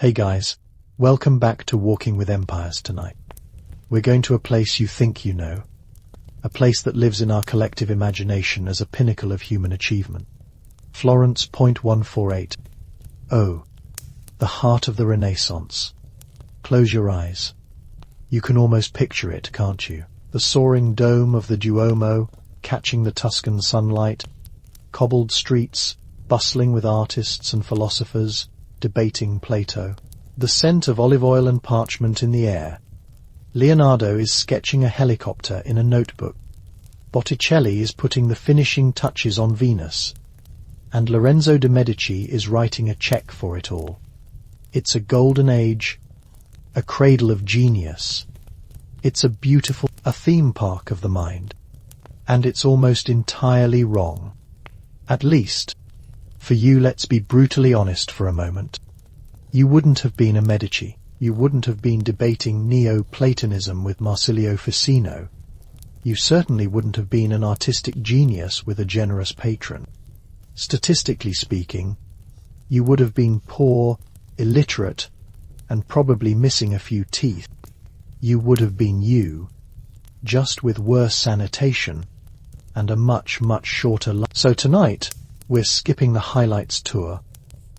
Hey guys, welcome back to Walking with Empires tonight. We're going to a place you think you know, a place that lives in our collective imagination as a pinnacle of human achievement. Florence, 148. Oh, the heart of the Renaissance. Close your eyes. You can almost picture it, can't you? The soaring dome of the Duomo, catching the Tuscan sunlight, cobbled streets, bustling with artists and philosophers, debating Plato. The scent of olive oil and parchment in the air. Leonardo is sketching a helicopter in a notebook. Botticelli is putting the finishing touches on Venus. And Lorenzo de' Medici is writing a check for it all. It's a golden age, a cradle of genius. It's a theme park of the mind. And it's almost entirely wrong. At least, for you, let's be brutally honest for a moment. You wouldn't have been a Medici. You wouldn't have been debating Neo-Platonism with Marsilio Ficino. You certainly wouldn't have been an artistic genius with a generous patron. Statistically speaking, you would have been poor, illiterate, and probably missing a few teeth. You would have been you, just with worse sanitation and a much, much shorter life. So tonight, we're skipping the highlights tour.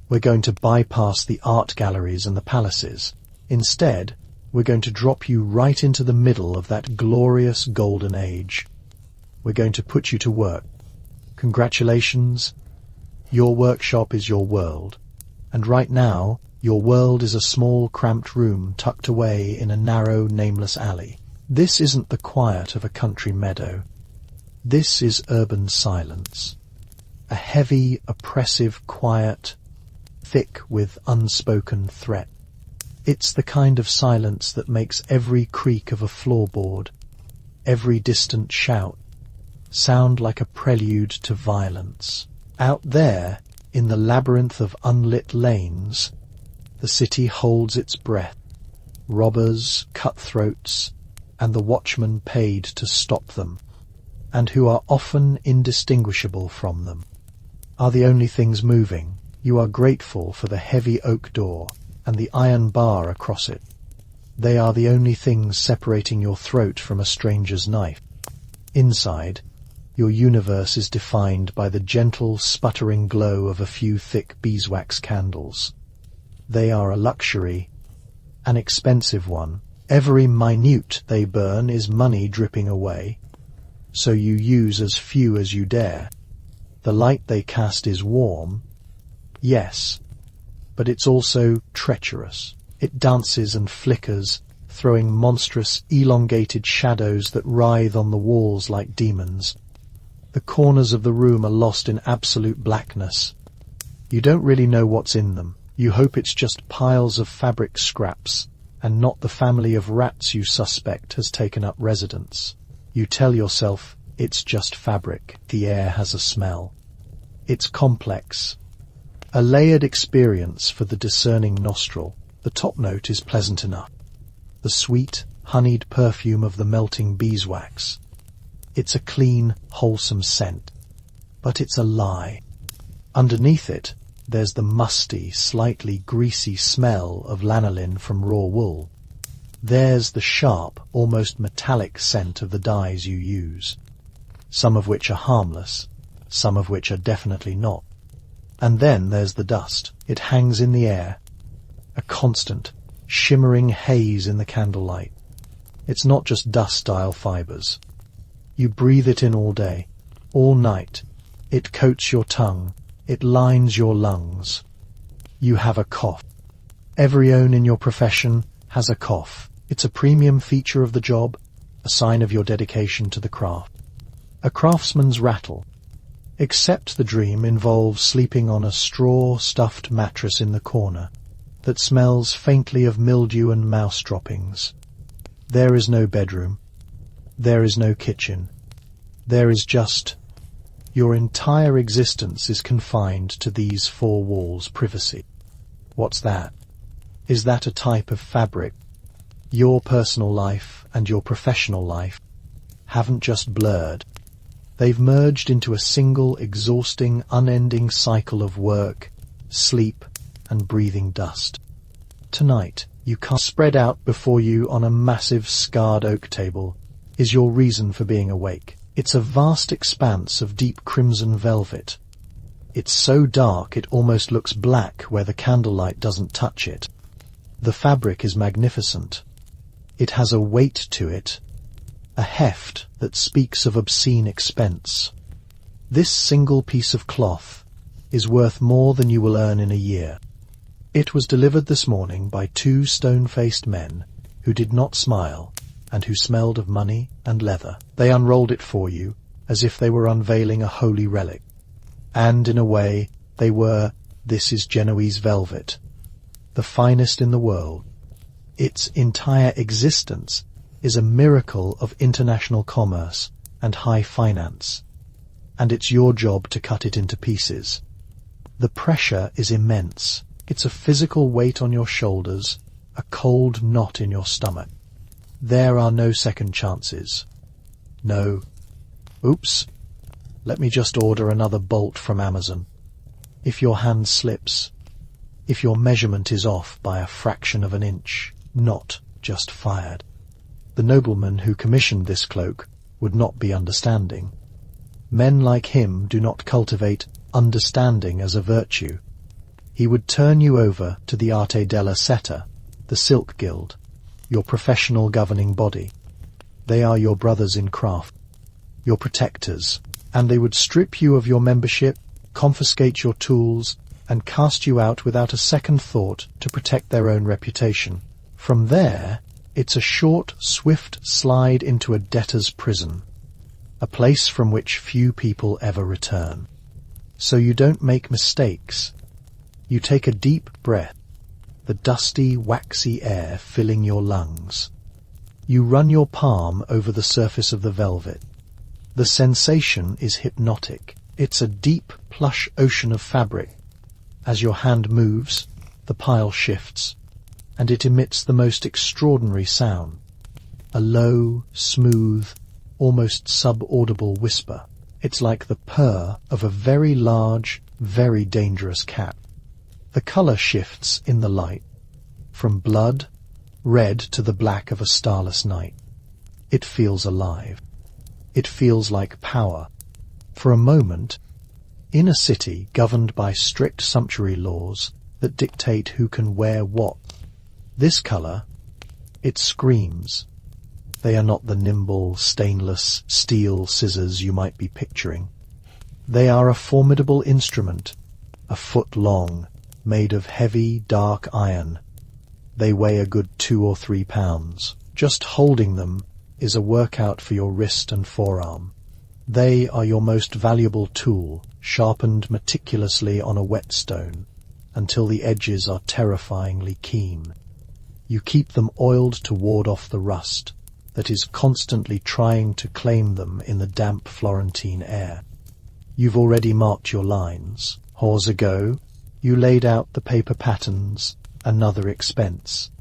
We're going to bypass the art galleries and the palaces. Instead, we're going to drop you right into the middle of that glorious golden age. We're going to put you to work. Congratulations. Your workshop is your world. And right now, your world is a small, cramped room tucked away in a narrow, nameless alley. This isn't the quiet of a country meadow. This is urban silence. A heavy, oppressive quiet, thick with unspoken threat. It's the kind of silence that makes every creak of a floorboard, every distant shout, sound like a prelude to violence. Out there, in the labyrinth of unlit lanes, the city holds its breath. Robbers, cutthroats, and the watchmen paid to stop them, and who are often indistinguishable from them, are the only things moving. You are grateful for the heavy oak door and the iron bar across it. They are the only things separating your throat from a stranger's knife. Inside, your universe is defined by the gentle, sputtering glow of a few thick beeswax candles. They are a luxury, an expensive one. Every minute they burn is money dripping away, so you use as few as you dare. The light they cast is warm, yes, but it's also treacherous. It dances and flickers, throwing monstrous, elongated shadows that writhe on the walls like demons. The corners of the room are lost in absolute blackness. You don't really know what's in them. You hope it's just piles of fabric scraps, and not the family of rats you suspect has taken up residence. You tell yourself, it's just fabric. The air has a smell. It's complex. A layered experience for the discerning nostril. The top note is pleasant enough. The sweet, honeyed perfume of the melting beeswax. It's a clean, wholesome scent. But it's a lie. Underneath it, there's the musty, slightly greasy smell of lanolin from raw wool. There's the sharp, almost metallic scent of the dyes you use. Some of which are harmless, some of which are definitely not. And then there's the dust. It hangs in the air, a constant, shimmering haze in the candlelight. It's not just dust-style fibers. You breathe it in all day, all night. It coats your tongue. It lines your lungs. You have a cough. Every own in your profession has a cough. It's a premium feature of the job, a sign of your dedication to the craft. A craftsman's rattle. Except the dream involves sleeping on a straw-stuffed mattress in the corner that smells faintly of mildew and mouse droppings. There is no bedroom. There is no kitchen. There is just... Your entire existence is confined to these four walls' privacy. What's that? Is that a type of fabric? Your personal life and your professional life haven't just blurred. They've merged into a single, exhausting, unending cycle of work, sleep, and breathing dust. Tonight, you can't spread out before you on a massive scarred oak table is your reason for being awake. It's a vast expanse of deep crimson velvet. It's so dark it almost looks black where the candlelight doesn't touch it. The fabric is magnificent. It has a weight to it, a heft that speaks of obscene expense. This single piece of cloth is worth more than you will earn in a year. It was delivered this morning by two stone-faced men who did not smile and who smelled of money and leather. They unrolled it for you as if they were unveiling a holy relic. And in a way, they were. This is Genoese velvet, the finest in the world. Its entire existence is a miracle of international commerce and high finance, and it's your job to cut it into pieces. The pressure is immense. It's a physical weight on your shoulders, a cold knot in your stomach. There are no second chances. No, oops, let me just order another bolt from Amazon. If your hand slips, if your measurement is off by a fraction of an inch, not just fired. The nobleman who commissioned this cloak would not be understanding. Men like him do not cultivate understanding as a virtue. He would turn you over to the Arte della Seta, the Silk Guild, your professional governing body. They are your brothers in craft, your protectors, and they would strip you of your membership, confiscate your tools, and cast you out without a second thought to protect their own reputation. From there, it's a short, swift slide into a debtor's prison, a place from which few people ever return. So you don't make mistakes. You take a deep breath, the dusty, waxy air filling your lungs. You run your palm over the surface of the velvet. The sensation is hypnotic. It's a deep, plush ocean of fabric. As your hand moves, the pile shifts, and it emits the most extraordinary sound. A low, smooth, almost sub-audible whisper. It's like the purr of a very large, very dangerous cat. The color shifts in the light, from blood, red to the black of a starless night. It feels alive. It feels like power. For a moment, in a city governed by strict sumptuary laws that dictate who can wear what, this color, it screams. They are not the nimble, stainless steel scissors you might be picturing. They are a formidable instrument, a foot long, made of heavy, dark iron. They weigh a good 2 or 3 pounds. Just holding them is a workout for your wrist and forearm. They are your most valuable tool, sharpened meticulously on a whetstone until the edges are terrifyingly keen. You keep them oiled to ward off the rust that is constantly trying to claim them in the damp Florentine air. You've already marked your lines. Hours ago, you laid out the paper patterns, another expense,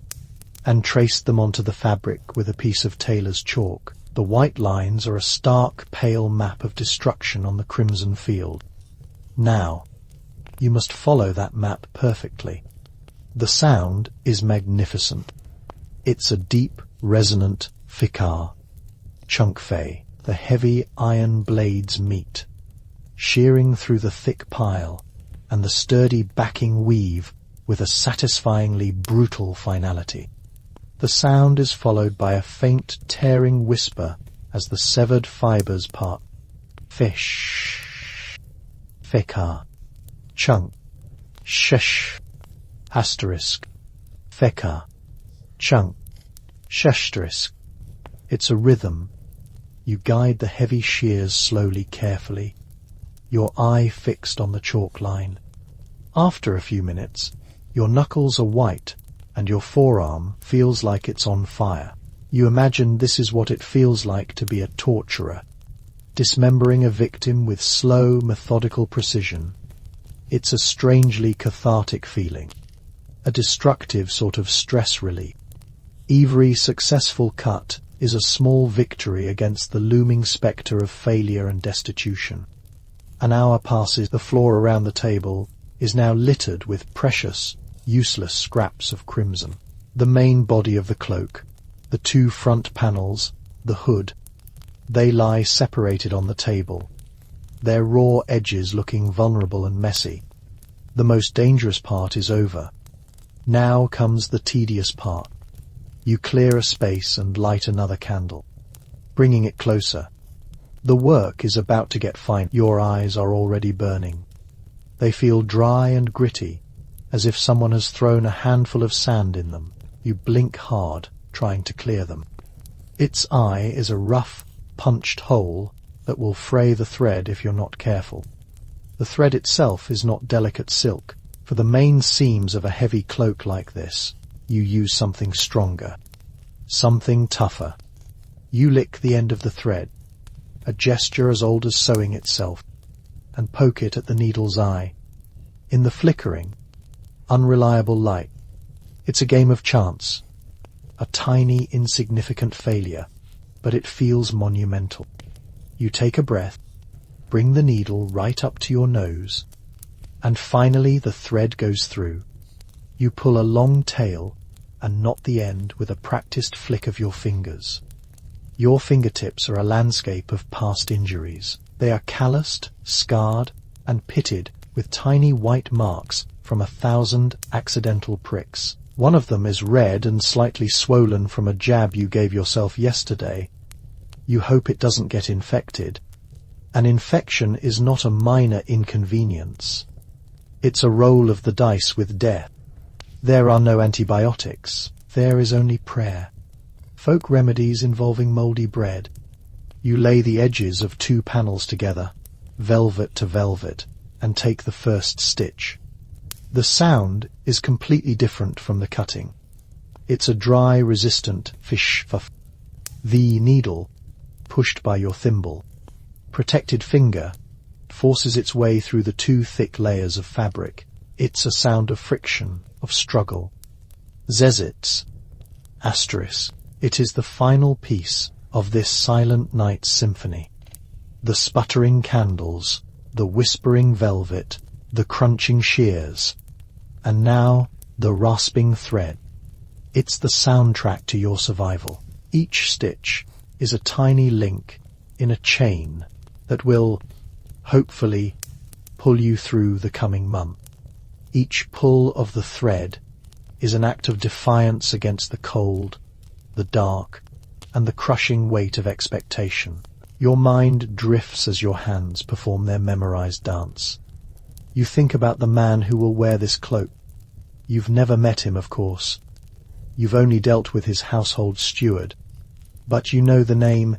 and traced them onto the fabric with a piece of tailor's chalk. The white lines are a stark, pale map of destruction on the crimson field. Now, you must follow that map perfectly. The sound is magnificent. It's a deep, resonant ficcar. Chunk-fei, the heavy iron blades meet, shearing through the thick pile, and the sturdy backing weave with a satisfyingly brutal finality. The sound is followed by a faint, tearing whisper as the severed fibers part. Fish. Fekar. Chunk. Shesh. Asterisk. Fekar. Chunk. Shesterisk. It's a rhythm. You guide the heavy shears slowly, carefully, your eye fixed on the chalk line. After a few minutes, your knuckles are white and your forearm feels like it's on fire. You imagine this is what it feels like to be a torturer, dismembering a victim with slow, methodical precision. It's a strangely cathartic feeling, a destructive sort of stress relief. Every successful cut is a small victory against the looming spectre of failure and destitution. An hour passes. The floor around the table is now littered with precious, useless scraps of crimson. The main body of the cloak, the two front panels, the hood, they lie separated on the table, their raw edges looking vulnerable and messy. The most dangerous part is over. Now comes the tedious part. You clear a space and light another candle, bringing it closer. The work is about to get fine. Your eyes are already burning. They feel dry and gritty, as if someone has thrown a handful of sand in them. You blink hard, trying to clear them. Its eye is a rough, punched hole that will fray the thread if you're not careful. The thread itself is not delicate silk. For the main seams of a heavy cloak like this, you use something stronger, something tougher. You lick the end of the thread, a gesture as old as sewing itself, and poke it at the needle's eye. In the flickering, unreliable light, it's a game of chance, a tiny, insignificant failure, but it feels monumental. You take a breath, bring the needle right up to your nose, and finally the thread goes through. You pull a long tail and knot the end with a practiced flick of your fingers. Your fingertips are a landscape of past injuries. They are calloused, scarred, and pitted with tiny white marks from 1,000 accidental pricks. One of them is red and slightly swollen from a jab you gave yourself yesterday. You hope it doesn't get infected. An infection is not a minor inconvenience. It's a roll of the dice with death. There are no antibiotics. There is only prayer. Folk remedies involving mouldy bread. You lay the edges of two panels together, velvet to velvet, and take the first stitch. The sound is completely different from the cutting. It's a dry, resistant fish-fuff. The needle, pushed by your thimble, protected finger, forces its way through the two thick layers of fabric. It's a sound of friction, of struggle. Zezits, asterisk. It is the final piece of this silent night's symphony. The sputtering candles, the whispering velvet, the crunching shears, and now the rasping thread. It's the soundtrack to your survival. Each stitch is a tiny link in a chain that will, hopefully, pull you through the coming month. Each pull of the thread is an act of defiance against the cold, the dark, and the crushing weight of expectation. Your mind drifts as your hands perform their memorized dance. You think about the man who will wear this cloak. You've never met him, of course. You've only dealt with his household steward. But you know the name.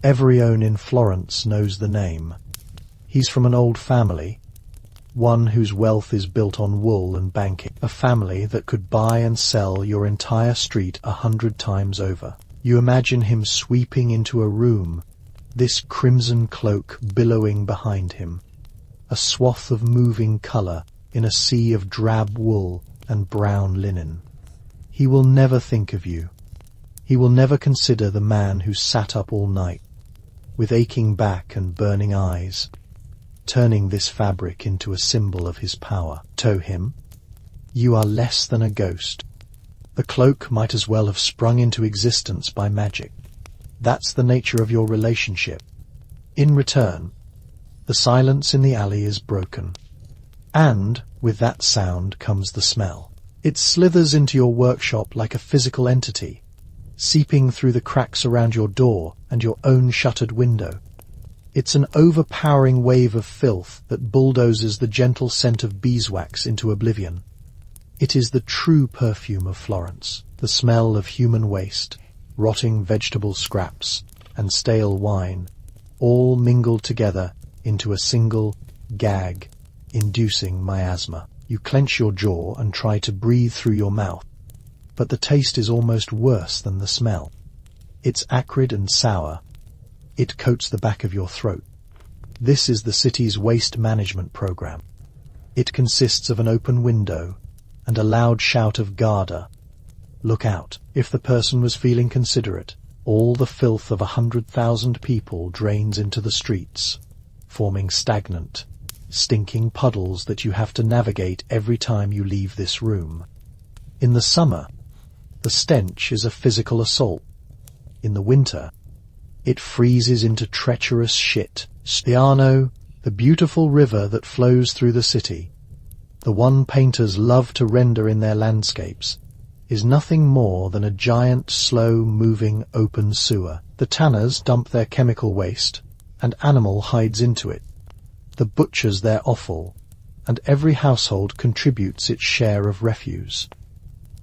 Everyone in Florence knows the name. He's from an old family, one whose wealth is built on wool and banking, a family that could buy and sell your entire street 100 times over. You imagine him sweeping into a room, this crimson cloak billowing behind him, a swath of moving colour in a sea of drab wool and brown linen. He will never think of you. He will never consider the man who sat up all night, with aching back and burning eyes, turning this fabric into a symbol of his power. To him, you are less than a ghost. The cloak might as well have sprung into existence by magic. That's the nature of your relationship. In return, the silence in the alley is broken. And with that sound comes the smell. It slithers into your workshop like a physical entity, seeping through the cracks around your door and your own shuttered window. It's an overpowering wave of filth that bulldozes the gentle scent of beeswax into oblivion. It is the true perfume of Florence, the smell of human waste, rotting vegetable scraps, and stale wine, all mingled together into a single gag, inducing miasma. You clench your jaw and try to breathe through your mouth, but the taste is almost worse than the smell. It's acrid and sour. It coats the back of your throat. This is the city's waste management program. It consists of an open window and a loud shout of Garda. Look out. If the person was feeling considerate, all the filth of 100,000 people drains into the streets, forming stagnant, stinking puddles that you have to navigate every time you leave this room. In the summer, the stench is a physical assault. In the winter, it freezes into treacherous shit. The Arno, the beautiful river that flows through the city, the one painters love to render in their landscapes, is nothing more than a giant, slow-moving open sewer. The tanners dump their chemical waste, and animal hides into it. The butchers their offal, and every household contributes its share of refuse.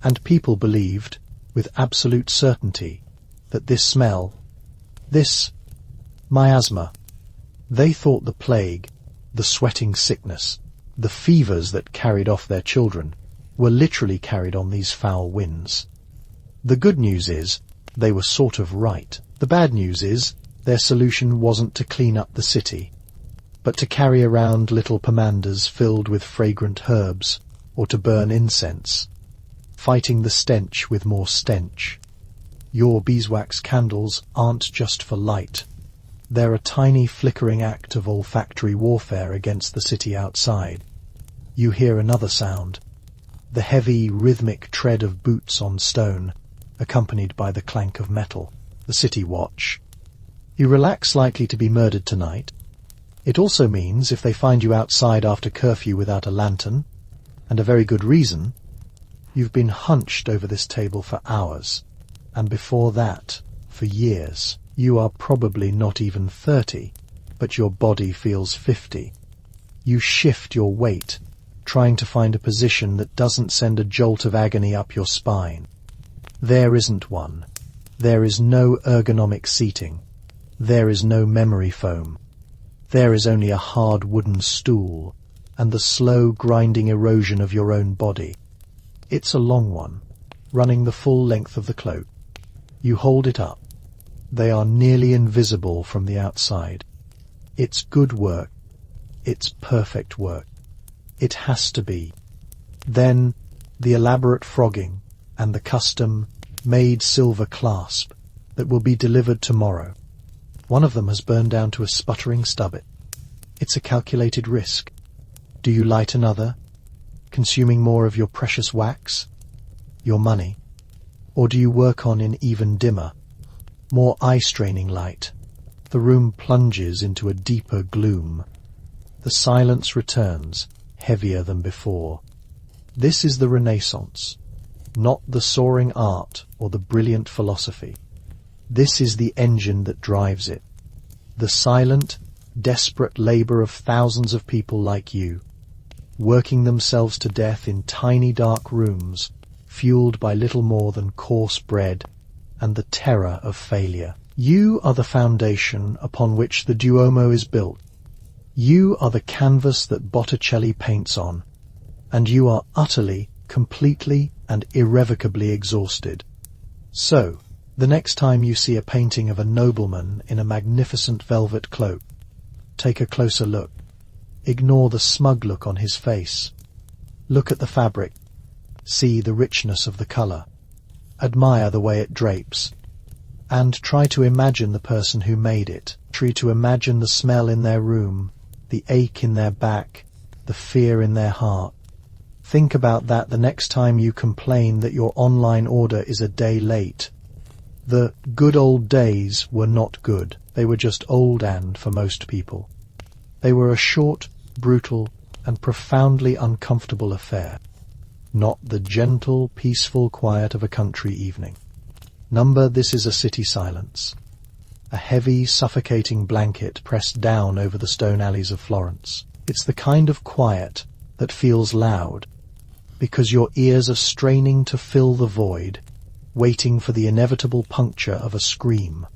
And people believed, with absolute certainty, that this smell, this miasma, they thought the plague, the sweating sickness, the fevers that carried off their children, were literally carried on these foul winds. The good news is, they were sort of right. The bad news is, their solution wasn't to clean up the city, but to carry around little pomanders filled with fragrant herbs, or to burn incense, fighting the stench with more stench. Your beeswax candles aren't just for light. They're a tiny flickering act of olfactory warfare against the city outside. You hear another sound, the heavy, rhythmic tread of boots on stone, accompanied by the clank of metal. The city watch. You relax, likely to be murdered tonight. It also means if they find you outside after curfew without a lantern, and a very good reason, you've been hunched over this table for hours, and before that, for years. You are probably not even 30, but your body feels 50. You shift your weight, trying to find a position that doesn't send a jolt of agony up your spine. There isn't one. There is no ergonomic seating. There is no memory foam. There is only a hard wooden stool, and the slow grinding erosion of your own body. It's a long one, running the full length of the cloak. You hold it up. They are nearly invisible from the outside. It's good work. It's perfect work. It has to be. Then, the elaborate frogging and the custom-made silver clasp that will be delivered tomorrow. One of them has burned down to a sputtering stubble. It's a calculated risk. Do you light another, consuming more of your precious wax, your money? Or do you work on in even dimmer, more eye-straining light? The room plunges into a deeper gloom. The silence returns, heavier than before. This is the Renaissance, not the soaring art or the brilliant philosophy. This is the engine that drives it. The silent, desperate labor of thousands of people like you, working themselves to death in tiny dark rooms, fueled by little more than coarse bread and the terror of failure. You are the foundation upon which the Duomo is built. You are the canvas that Botticelli paints on, and you are utterly, completely, and irrevocably exhausted. So, the next time you see a painting of a nobleman in a magnificent velvet cloak, take a closer look. Ignore the smug look on his face. Look at the fabric. See the richness of the color. Admire the way it drapes. And try to imagine the person who made it. Try to imagine the smell in their room, the ache in their back, the fear in their heart. Think about that the next time you complain that your online order is a day late. The good old days were not good. They were just old, and for most people, they were a short, brutal, and profoundly uncomfortable affair. Not the gentle, peaceful quiet of a country evening. This is a city silence. A heavy, suffocating blanket pressed down over the stone alleys of Florence. It's the kind of quiet that feels loud, because your ears are straining to fill the void, waiting for the inevitable puncture of a scream,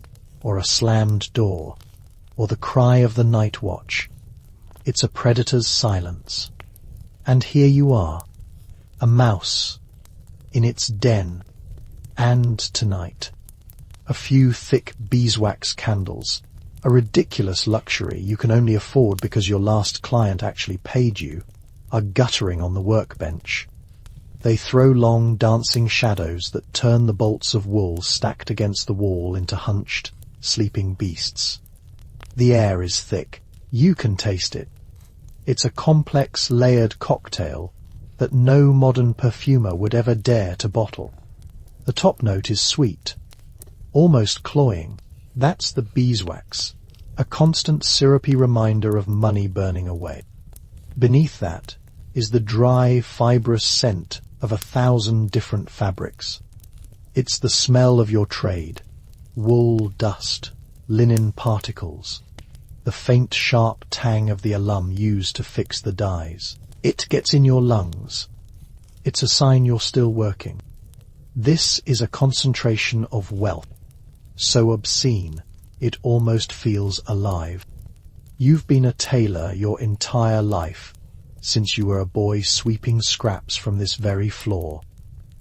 or a slammed door, or the cry of the night watch. It's a predator's silence. And here you are, a mouse, in its den, and tonight, a few thick beeswax candles, a ridiculous luxury you can only afford because your last client actually paid you, are guttering on the workbench. They throw long, dancing shadows that turn the bolts of wool stacked against the wall into hunched, sleeping beasts. The air is thick. You can taste it. It's a complex, layered cocktail that no modern perfumer would ever dare to bottle. The top note is sweet, almost cloying. That's the beeswax, a constant syrupy reminder of money burning away. Beneath that is the dry, fibrous scent of 1,000 different fabrics. It's the smell of your trade: wool dust, linen particles, the faint sharp tang of the alum used to fix the dyes. It gets in your lungs. It's a sign you're still working. This is a concentration of wealth, so obscene it almost feels alive. You've been a tailor your entire life, since you were a boy sweeping scraps from this very floor,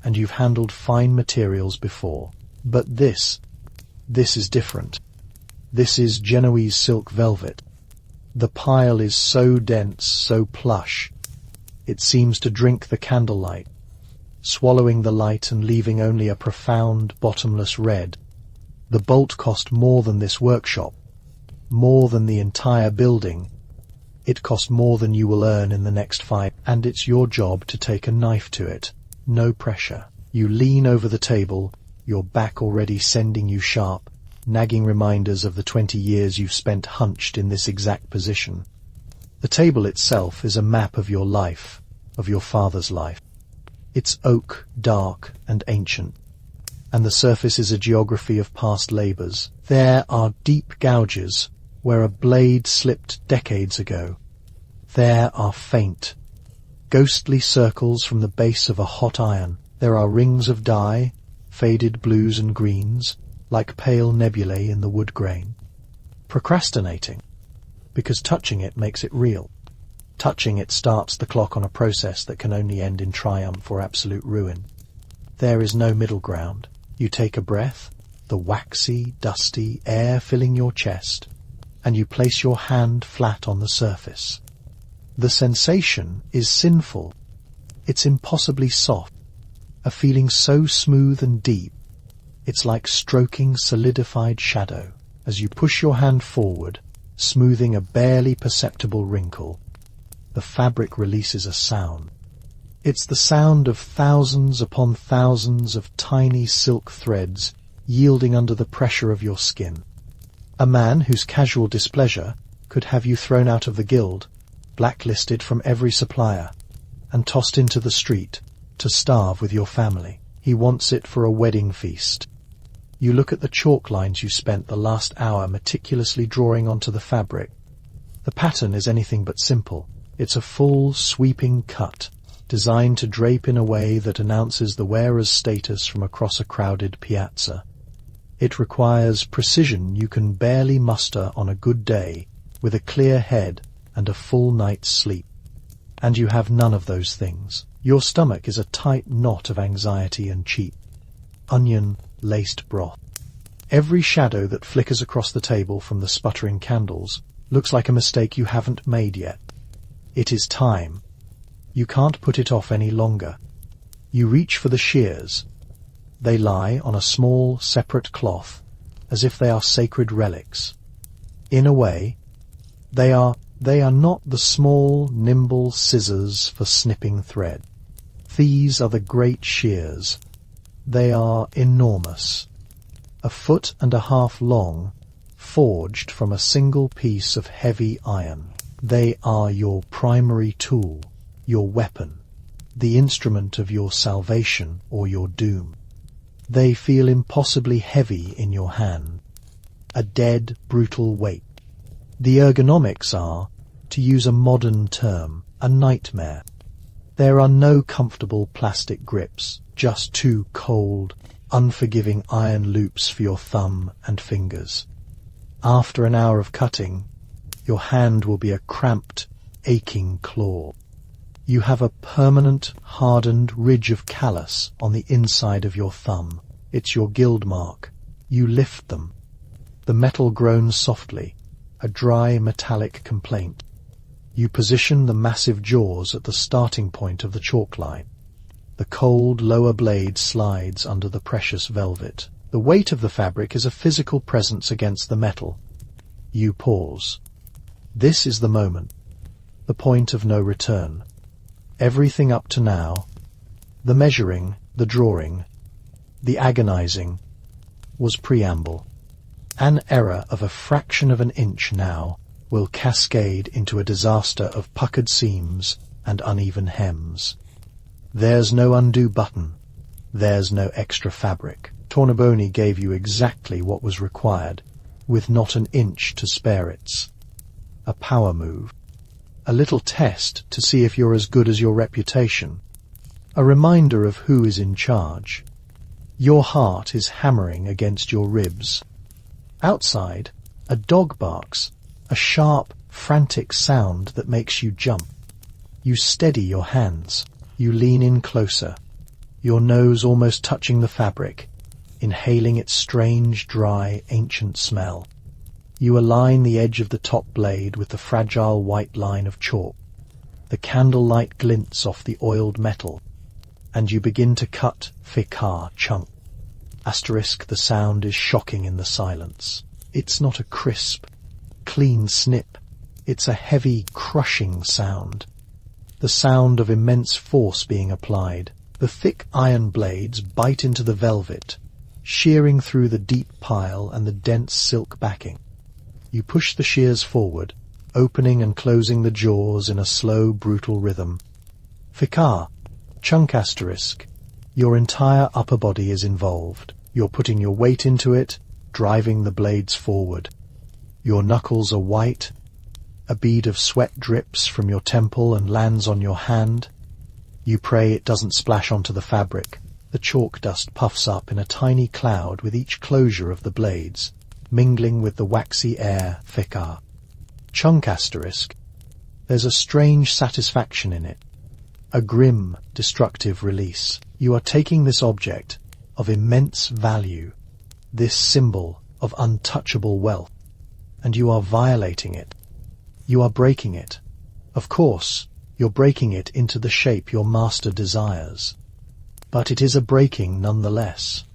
and you've handled fine materials before. But this is different. This is Genoese silk velvet. The pile is so dense, so plush, it seems to drink the candlelight, swallowing the light and leaving only a profound, bottomless red. The bolt cost more than this workshop, more than the entire building. It cost more than you will earn in the next 5, and it's your job to take a knife to it. No pressure. You lean over the table, your back already sending you sharp, nagging reminders of the 20 years you've spent hunched in this exact position. The table itself is a map of your life, of your father's life. It's oak, dark and ancient, and the surface is a geography of past labours. There are deep gouges where a blade slipped decades ago. There are faint, ghostly circles from the base of a hot iron. There are rings of dye, faded blues and greens, like pale nebulae in the wood grain. Procrastinating, because touching it makes it real. Touching it starts the clock on a process that can only end in triumph or absolute ruin. There is no middle ground. You take a breath, the waxy, dusty air filling your chest, and you place your hand flat on the surface. The sensation is sinful. It's impossibly soft, a feeling so smooth and deep. It's like stroking solidified shadow. As you push your hand forward, smoothing a barely perceptible wrinkle, the fabric releases a sound. It's the sound of thousands upon thousands of tiny silk threads yielding under the pressure of your skin. A man whose casual displeasure could have you thrown out of the guild, blacklisted from every supplier, and tossed into the street to starve with your family. He wants it for a wedding feast. You look at the chalk lines you spent the last hour meticulously drawing onto the fabric. The pattern is anything but simple. It's a full, sweeping cut, designed to drape in a way that announces the wearer's status from across a crowded piazza. It requires precision you can barely muster on a good day, with a clear head and a full night's sleep. And you have none of those things. Your stomach is a tight knot of anxiety and cheap, onion-laced broth. Every shadow that flickers across the table from the sputtering candles looks like a mistake you haven't made yet. It is time. You can't put it off any longer. You reach for the shears. They lie on a small, separate cloth, as if they are sacred relics. In a way, they are not the small, nimble scissors for snipping thread. These are the great shears. They are enormous, 1.5 feet long, forged from a single piece of heavy iron. They are your primary tool, your weapon, the instrument of your salvation or your doom. They feel impossibly heavy in your hand, a dead, brutal weight. The ergonomics are, to use a modern term, a nightmare. There are no comfortable plastic grips, just 2 cold, unforgiving iron loops for your thumb and fingers. After an hour of cutting, your hand will be a cramped, aching claw. You have a permanent, hardened ridge of callus on the inside of your thumb. It's your guild mark. You lift them. The metal groans softly, a dry metallic complaint. You position the massive jaws at the starting point of the chalk line. The cold lower blade slides under the precious velvet. The weight of the fabric is a physical presence against the metal. You pause. This is the moment. the point of no return. Everything up to now, the measuring, the drawing, the agonizing, was preamble. An error of a fraction of an inch now will cascade into a disaster of puckered seams and uneven hems. There's no undo button. There's no extra fabric. Tornabuoni gave you exactly what was required, with not an inch to spare. It's a power move. A little test to see if you're as good as your reputation. A reminder of who is in charge. Your heart is hammering against your ribs. Outside, a dog barks, a sharp, frantic sound that makes you jump. You steady your hands. You lean in closer, your nose almost touching the fabric, inhaling its strange, dry, ancient smell. You align the edge of the top blade with the fragile white line of chalk. The candlelight glints off the oiled metal, and you begin to cut ficcar chunk. Asterisk, the sound is shocking in the silence. It's not a crisp, clean snip. It's a heavy, crushing sound. The sound of immense force being applied. The thick iron blades bite into the velvet, shearing through the deep pile and the dense silk backing. You push the shears forward, opening and closing the jaws in a slow, brutal rhythm. Ficcar, chunk asterisk. Your entire upper body is involved. You're putting your weight into it, driving the blades forward. Your knuckles are white. A bead of sweat drips from your temple and lands on your hand. You pray it doesn't splash onto the fabric. The chalk dust puffs up in a tiny cloud with each closure of the blades, mingling with the waxy air. Ficcar. Chunk asterisk. There's a strange satisfaction in it. A grim, destructive release. You are taking this object of immense value, this symbol of untouchable wealth, and you are violating it. You are breaking it. Of course, you're breaking it into the shape your master desires. But it is a breaking nonetheless.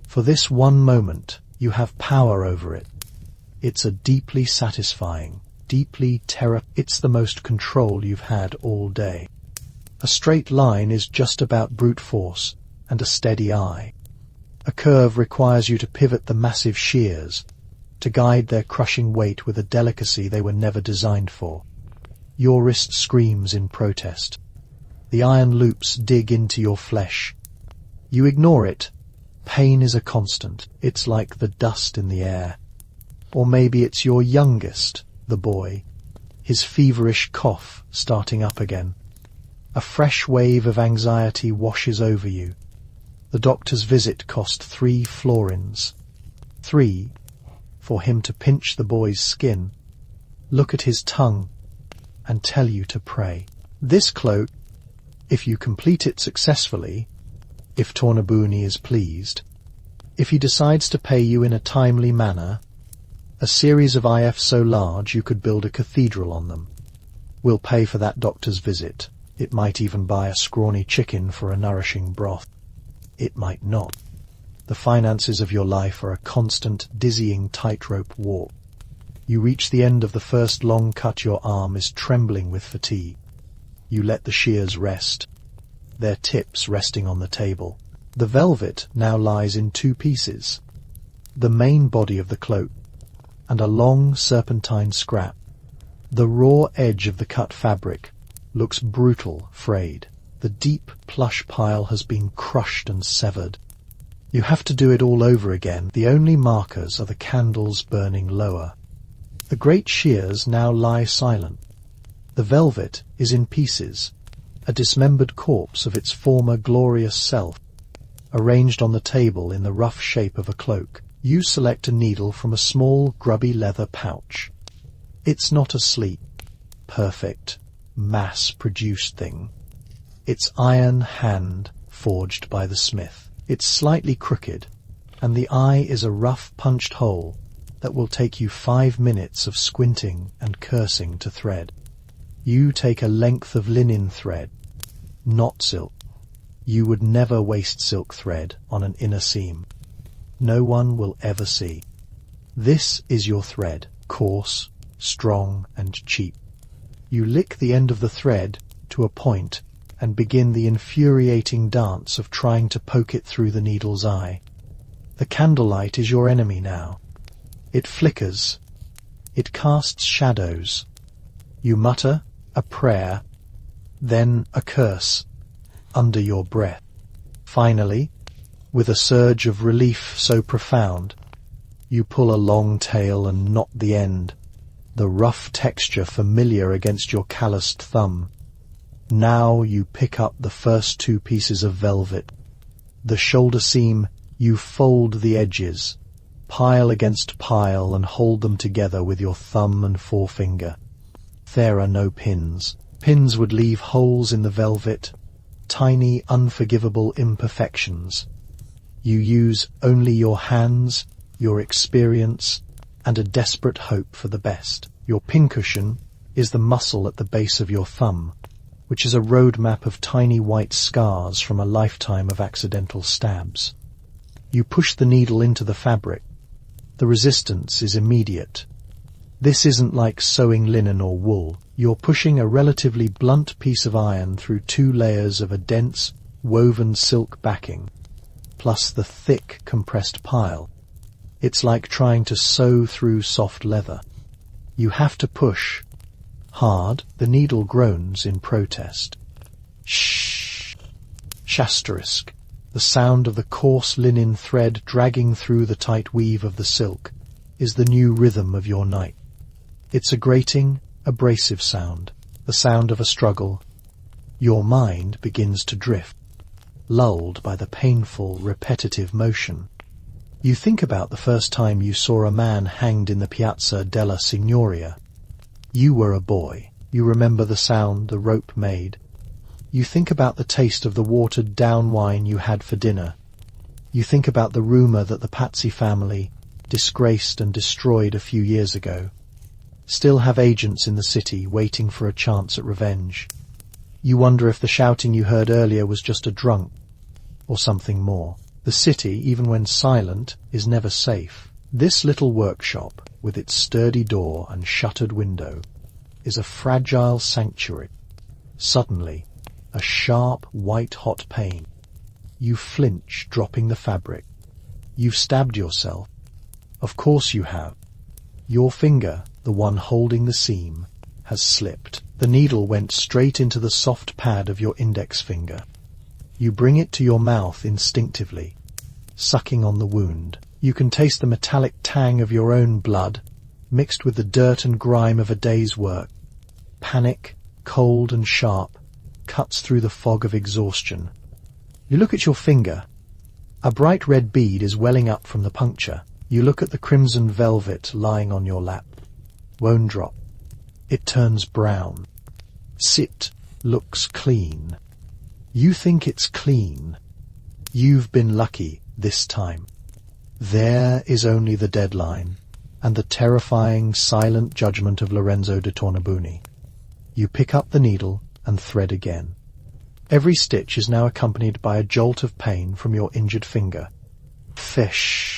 For this one moment, you have power over it. It's a deeply satisfying, deeply It's the most control you've had all day. A straight line is just about brute force and a steady eye. A curve requires you to pivot the massive shears, to guide their crushing weight with a delicacy they were never designed for. Your wrist screams in protest. The iron loops dig into your flesh. You ignore it. Pain is a constant. It's like the dust in the air. Or maybe it's your youngest, the boy, his feverish cough starting up again. A fresh wave of anxiety washes over you. The doctor's visit cost 3 florins. 3, for him to pinch the boy's skin, look at his tongue, and tell you to pray. This cloak, if you complete it successfully, if Tornabuoni is pleased, if he decides to pay you in a timely manner, a series of IFs so large you could build a cathedral on them, will pay for that doctor's visit. It might even buy a scrawny chicken for a nourishing broth. It might not. The finances of your life are a constant, dizzying tightrope walk. You reach the end of the first long cut. Your arm is trembling with fatigue. You let the shears rest, their tips resting on the table. The velvet now lies in 2 pieces, the main body of the cloak, and a long serpentine scrap. The raw edge of the cut fabric looks brutal, frayed. The deep plush pile has been crushed and severed. You have to do it all over again. The only markers are the candles burning lower. The great shears now lie silent. The velvet is in pieces, a dismembered corpse of its former glorious self, arranged on the table in the rough shape of a cloak. You select a needle from a small, grubby leather pouch. It's not a sleek, perfect, mass-produced thing. It's iron hand forged by the smith. It's slightly crooked, and the eye is a rough punched hole that will take you 5 minutes of squinting and cursing to thread. You take a length of linen thread, not silk. You would never waste silk thread on an inner seam. No one will ever see. This is your thread, coarse, strong, and cheap. You lick the end of the thread to a point and begin the infuriating dance of trying to poke it through the needle's eye. The candlelight is your enemy now. It flickers. It casts shadows. You mutter a prayer, then a curse, under your breath. Finally, with a surge of relief so profound, you pull a long tail and knot the end, the rough texture familiar against your calloused thumb. Now you pick up the first two pieces of velvet. The shoulder seam, you fold the edges, pile against pile, and hold them together with your thumb and forefinger. There are no pins. Pins would leave holes in the velvet, tiny, unforgivable imperfections. You use only your hands, your experience, and a desperate hope for the best. Your pincushion is the muscle at the base of your thumb, which is a roadmap of tiny white scars from a lifetime of accidental stabs. You push the needle into the fabric. The resistance is immediate. This isn't like sewing linen or wool. You're pushing a relatively blunt piece of iron through 2 layers of a dense, woven silk backing, plus the thick, compressed pile. It's like trying to sew through soft leather. You have to push. Hard, the needle groans in protest. Shh! Shasterisk. The sound of the coarse linen thread dragging through the tight weave of the silk is the new rhythm of your night. It's a grating, abrasive sound, the sound of a struggle. Your mind begins to drift, lulled by the painful, repetitive motion. You think about the first time you saw a man hanged in the Piazza della Signoria. You were a boy. You remember the sound the rope made. You think about the taste of the watered-down wine you had for dinner. You think about the rumor that the Pazzi family, disgraced and destroyed a few years ago, still have agents in the city waiting for a chance at revenge. You wonder if the shouting you heard earlier was just a drunk, or something more. The city, even when silent, is never safe. This little workshop, with its sturdy door and shuttered window, is a fragile sanctuary. Suddenly, a sharp, white-hot pain. You flinch, dropping the fabric. You've stabbed yourself. Of course you have. Your finger, the one holding the seam, has slipped. The needle went straight into the soft pad of your index finger. You bring it to your mouth instinctively, sucking on the wound. You can taste the metallic tang of your own blood, mixed with the dirt and grime of a day's work. Panic, cold and sharp, cuts through the fog of exhaustion. You look at your finger. A bright red bead is welling up from the puncture. You look at the crimson velvet lying on your lap. Won't drop. It turns brown. Sit looks clean. You think it's clean. You've been lucky this time. There is only the deadline and the terrifying, silent judgment of Lorenzo de Tornabuoni. You pick up the needle and thread again. Every stitch is now accompanied by a jolt of pain from your injured finger. Fish.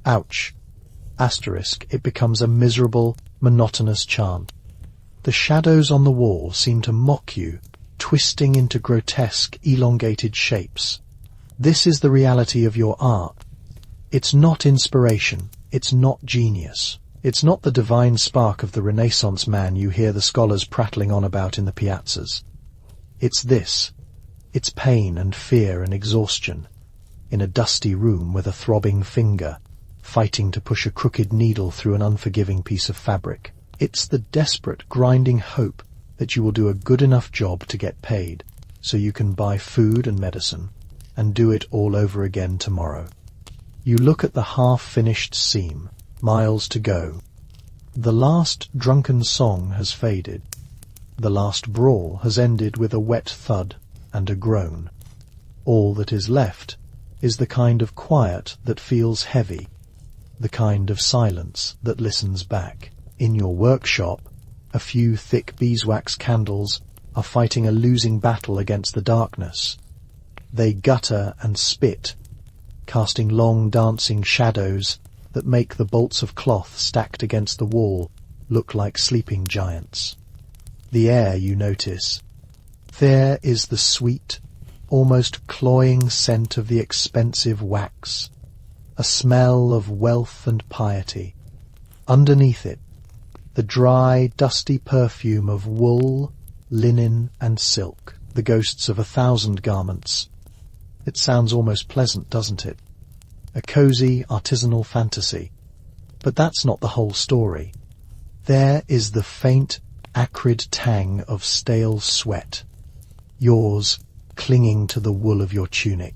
Ouch. Asterisk, it becomes a miserable, monotonous chant. The shadows on the wall seem to mock you, twisting into grotesque, elongated shapes. This is the reality of your art. It's not inspiration. It's not genius. It's not the divine spark of the Renaissance man you hear the scholars prattling on about in the piazzas. It's this. It's pain and fear and exhaustion, in a dusty room with a throbbing finger, fighting to push a crooked needle through an unforgiving piece of fabric. It's the desperate, grinding hope that you will do a good enough job to get paid, so you can buy food and medicine, and do it all over again tomorrow. You look at the half-finished seam, miles to go. The last drunken song has faded. The last brawl has ended with a wet thud and a groan. All that is left is the kind of quiet that feels heavy, the kind of silence that listens back. In your workshop, a few thick beeswax candles are fighting a losing battle against the darkness. They gutter and spit, casting long dancing shadows that make the bolts of cloth stacked against the wall look like sleeping giants. The air, you notice. There is the sweet, almost cloying scent of the expensive wax, a smell of wealth and piety. Underneath it, the dry, dusty perfume of wool, linen, and silk, the ghosts of 1,000 garments. It sounds almost pleasant, doesn't it? A cozy, artisanal fantasy. But that's not the whole story. There is the faint, acrid tang of stale sweat, yours clinging to the wool of your tunic.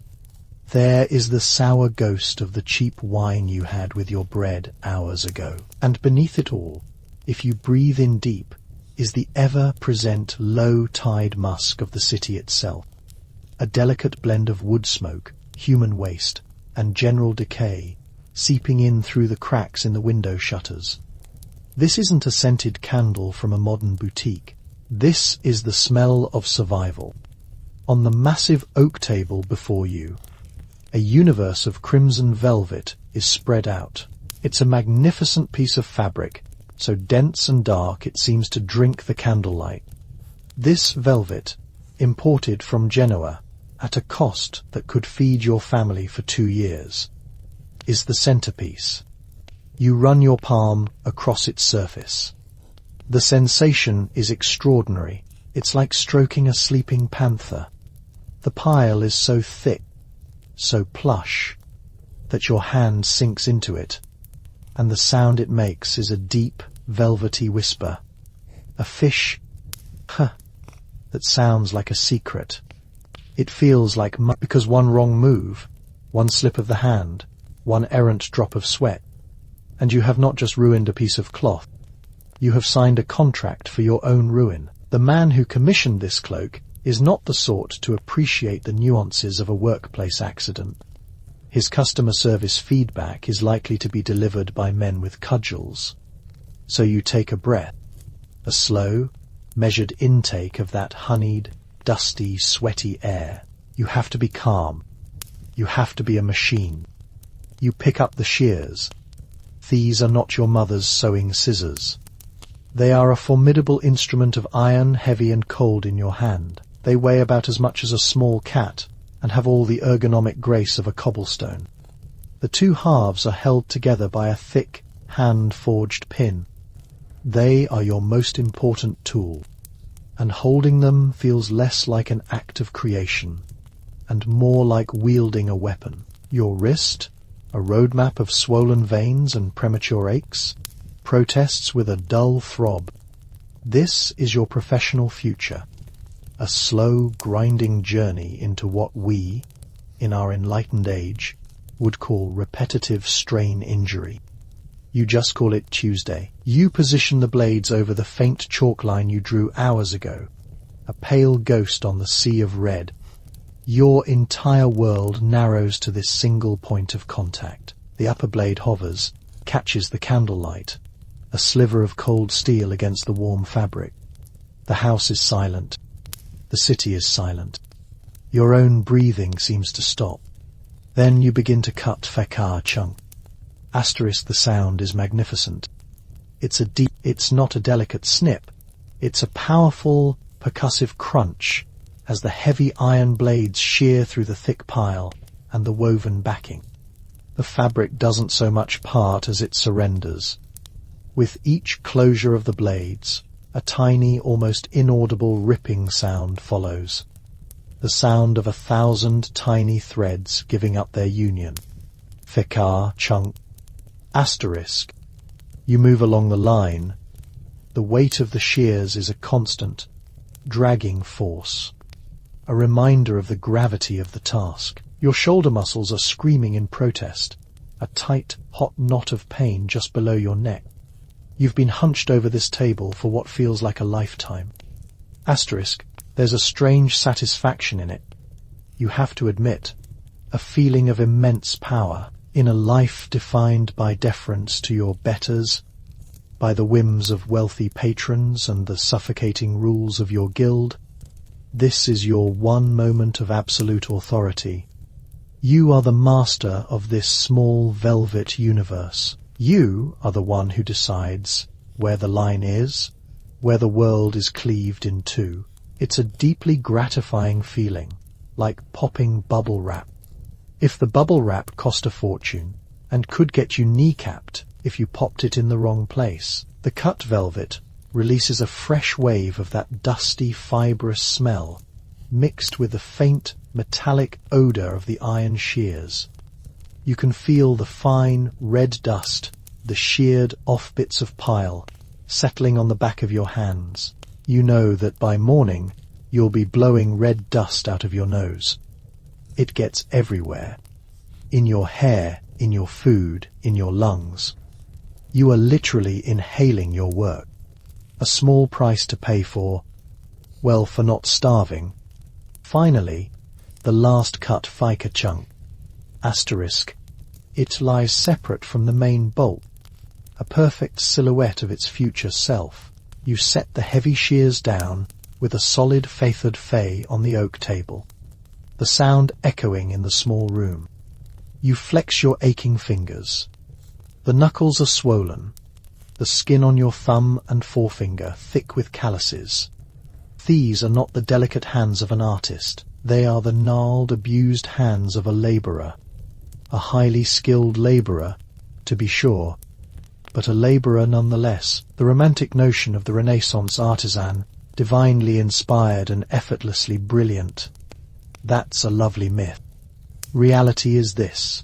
There is the sour ghost of the cheap wine you had with your bread hours ago. And beneath it all, if you breathe in deep, is the ever-present low-tide musk of the city itself. A delicate blend of wood smoke, human waste, and general decay, seeping in through the cracks in the window shutters. This isn't a scented candle from a modern boutique. This is the smell of survival. On the massive oak table before you, a universe of crimson velvet is spread out. It's a magnificent piece of fabric, so dense and dark it seems to drink the candlelight. This velvet, imported from Genoa, at a cost that could feed your family for 2 years, is the centerpiece. You run your palm across its surface. The sensation is extraordinary. It's like stroking a sleeping panther. The pile is so thick, so plush, that your hand sinks into it, and the sound it makes is a deep, velvety whisper. A fish, that sounds like a secret. It feels like because one wrong move, one slip of the hand, one errant drop of sweat, and you have not just ruined a piece of cloth, you have signed a contract for your own ruin. The man who commissioned this cloak is not the sort to appreciate the nuances of a workplace accident. His customer service feedback is likely to be delivered by men with cudgels. So you take a breath, a slow, measured intake of that honeyed, dusty, sweaty air. You have to be calm. You have to be a machine. You pick up the shears. These are not your mother's sewing scissors. They are a formidable instrument of iron, heavy and cold in your hand. They weigh about as much as a small cat and have all the ergonomic grace of a cobblestone. The two halves are held together by a thick, hand-forged pin. They are your most important tool, and holding them feels less like an act of creation and more like wielding a weapon. Your wrist, a roadmap of swollen veins and premature aches, protests with a dull throb. This is your professional future, a slow, grinding journey into what we, in our enlightened age, would call repetitive strain injury. You just call it Tuesday. You position the blades over the faint chalk line you drew hours ago, a pale ghost on the sea of red. Your entire world narrows to this single point of contact. The upper blade hovers, catches the candlelight, a sliver of cold steel against the warm fabric. The house is silent. The city is silent. Your own breathing seems to stop. Then you begin to cut fekar chunk. Asterisk, the sound is magnificent. It's not a delicate snip. It's a powerful, percussive crunch as the heavy iron blades shear through the thick pile and the woven backing. The fabric doesn't so much part as it surrenders. With each closure of the blades, a tiny, almost inaudible ripping sound follows. The sound of 1,000 tiny threads giving up their union. Fekar chunk. Asterisk. You move along the line. The weight of the shears is a constant, dragging force, a reminder of the gravity of the task. Your shoulder muscles are screaming in protest, a tight, hot knot of pain just below your neck. You've been hunched over this table for what feels like a lifetime. Asterisk. There's a strange satisfaction in it. You have to admit, a feeling of immense power in a life defined by deference to your betters, by the whims of wealthy patrons and the suffocating rules of your guild. This is your one moment of absolute authority, You are the master of this small velvet universe. You are the one who decides where the line is, where the world is cleaved in two. It's a deeply gratifying feeling, like popping bubble wrap. If the bubble wrap cost a fortune, and could get you kneecapped if you popped it in the wrong place, the cut velvet releases a fresh wave of that dusty, fibrous smell, mixed with the faint, metallic odor of the iron shears. You can feel the fine, red dust, the sheared off bits of pile, settling on the back of your hands. You know that by morning you'll be blowing red dust out of your nose. It gets everywhere. In your hair, in your food, in your lungs. You are literally inhaling your work. A small price to pay for not starving. Finally, the last cut fica chunk. Asterisk. It lies separate from the main bolt, a perfect silhouette of its future self. You set the heavy shears down with a solid feathered fay on the oak table, the sound echoing in the small room. You flex your aching fingers. The knuckles are swollen, the skin on your thumb and forefinger thick with calluses. These are not the delicate hands of an artist. They are the gnarled, abused hands of a labourer. A highly skilled labourer, to be sure, but a labourer nonetheless. The romantic notion of the Renaissance artisan, divinely inspired and effortlessly brilliant. That's a lovely myth. Reality is this: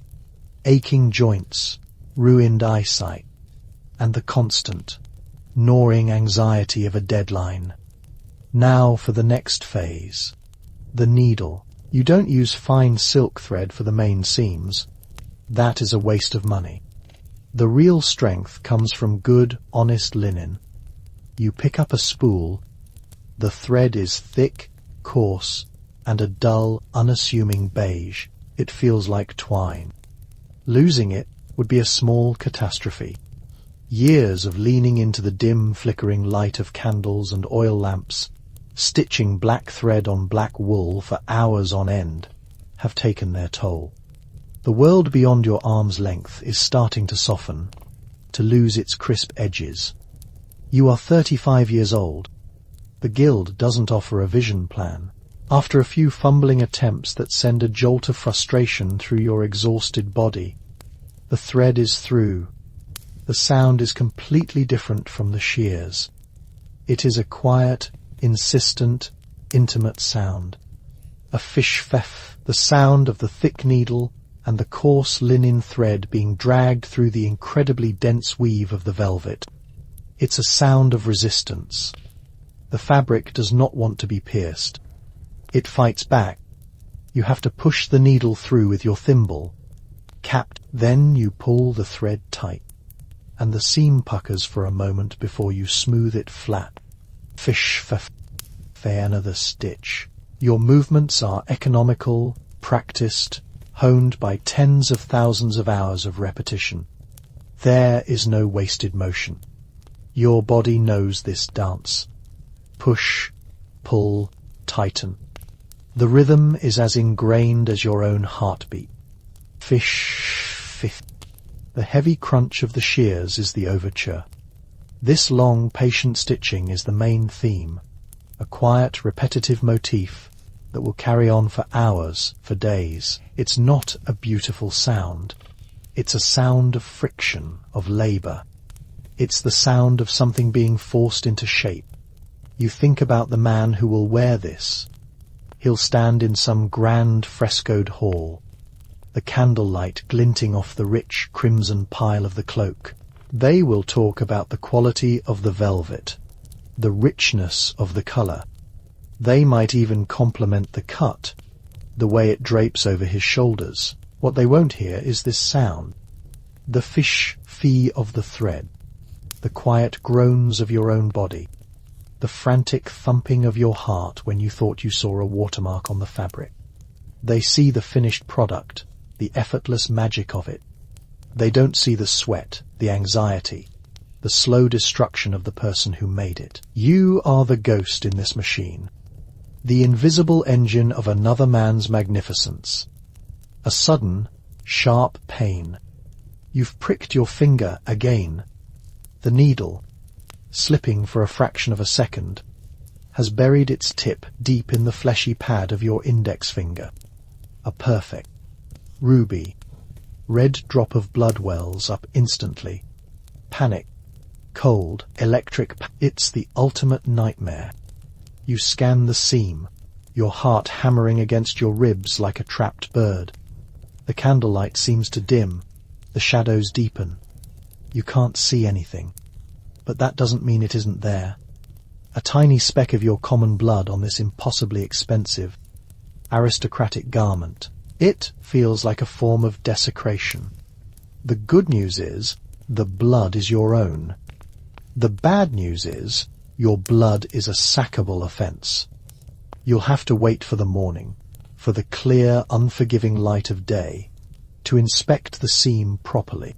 aching joints, ruined eyesight, and the constant, gnawing anxiety of a deadline. Now for the next phase. The needle. You don't use fine silk thread for the main seams. That is a waste of money. The real strength comes from good, honest linen. You pick up a spool. The thread is thick, coarse, and a dull, unassuming beige. It feels like twine. Losing it would be a small catastrophe. Years of leaning into the dim, flickering light of candles and oil lamps, stitching black thread on black wool for hours on end, have taken their toll. The world beyond your arm's length is starting to soften, to lose its crisp edges. You are 35 years old. The Guild doesn't offer a vision plan. After a few fumbling attempts that send a jolt of frustration through your exhausted body, the thread is through. The sound is completely different from the shears. It is a quiet, insistent, intimate sound. A fish-feff, the sound of the thick needle and the coarse linen thread being dragged through the incredibly dense weave of the velvet. It's a sound of resistance. The fabric does not want to be pierced. It fights back. You have to push the needle through with your thimble. Capped, then you pull the thread tight, and the seam puckers for a moment before you smooth it flat. Fish-feff, another stitch. Your movements are economical, practiced, honed by tens of thousands of hours of repetition. There is no wasted motion. Your body knows this dance. Push, pull, tighten. The rhythm is as ingrained as your own heartbeat. Fish. The heavy crunch of the shears is the overture. This long, patient stitching is the main theme, a quiet, repetitive motif that will carry on for hours, for days. It's not a beautiful sound. It's a sound of friction, of labour. It's the sound of something being forced into shape. You think about the man who will wear this. He'll stand in some grand frescoed hall, the candlelight glinting off the rich crimson pile of the cloak. They will talk about the quality of the velvet, the richness of the colour. They might even compliment the cut, the way it drapes over his shoulders. What they won't hear is this sound, the fish-fee of the thread, the quiet groans of your own body, the frantic thumping of your heart when you thought you saw a watermark on the fabric. They see the finished product, the effortless magic of it. They don't see the sweat, the anxiety, the slow destruction of the person who made it. You are the ghost in this machine, the invisible engine of another man's magnificence. A sudden, sharp pain. You've pricked your finger again. The needle, slipping for a fraction of a second, has buried its tip deep in the fleshy pad of your index finger. A perfect, ruby, red drop of blood wells up instantly. Panic, cold, electric. It's the ultimate nightmare. You scan the seam, your heart hammering against your ribs like a trapped bird. The candlelight seems to dim, the shadows deepen. You can't see anything, but that doesn't mean it isn't there. A tiny speck of your common blood on this impossibly expensive, aristocratic garment. It feels like a form of desecration. The good news is, the blood is your own. The bad news is, your blood is a sackable offence. You'll have to wait for the morning, for the clear, unforgiving light of day, to inspect the seam properly.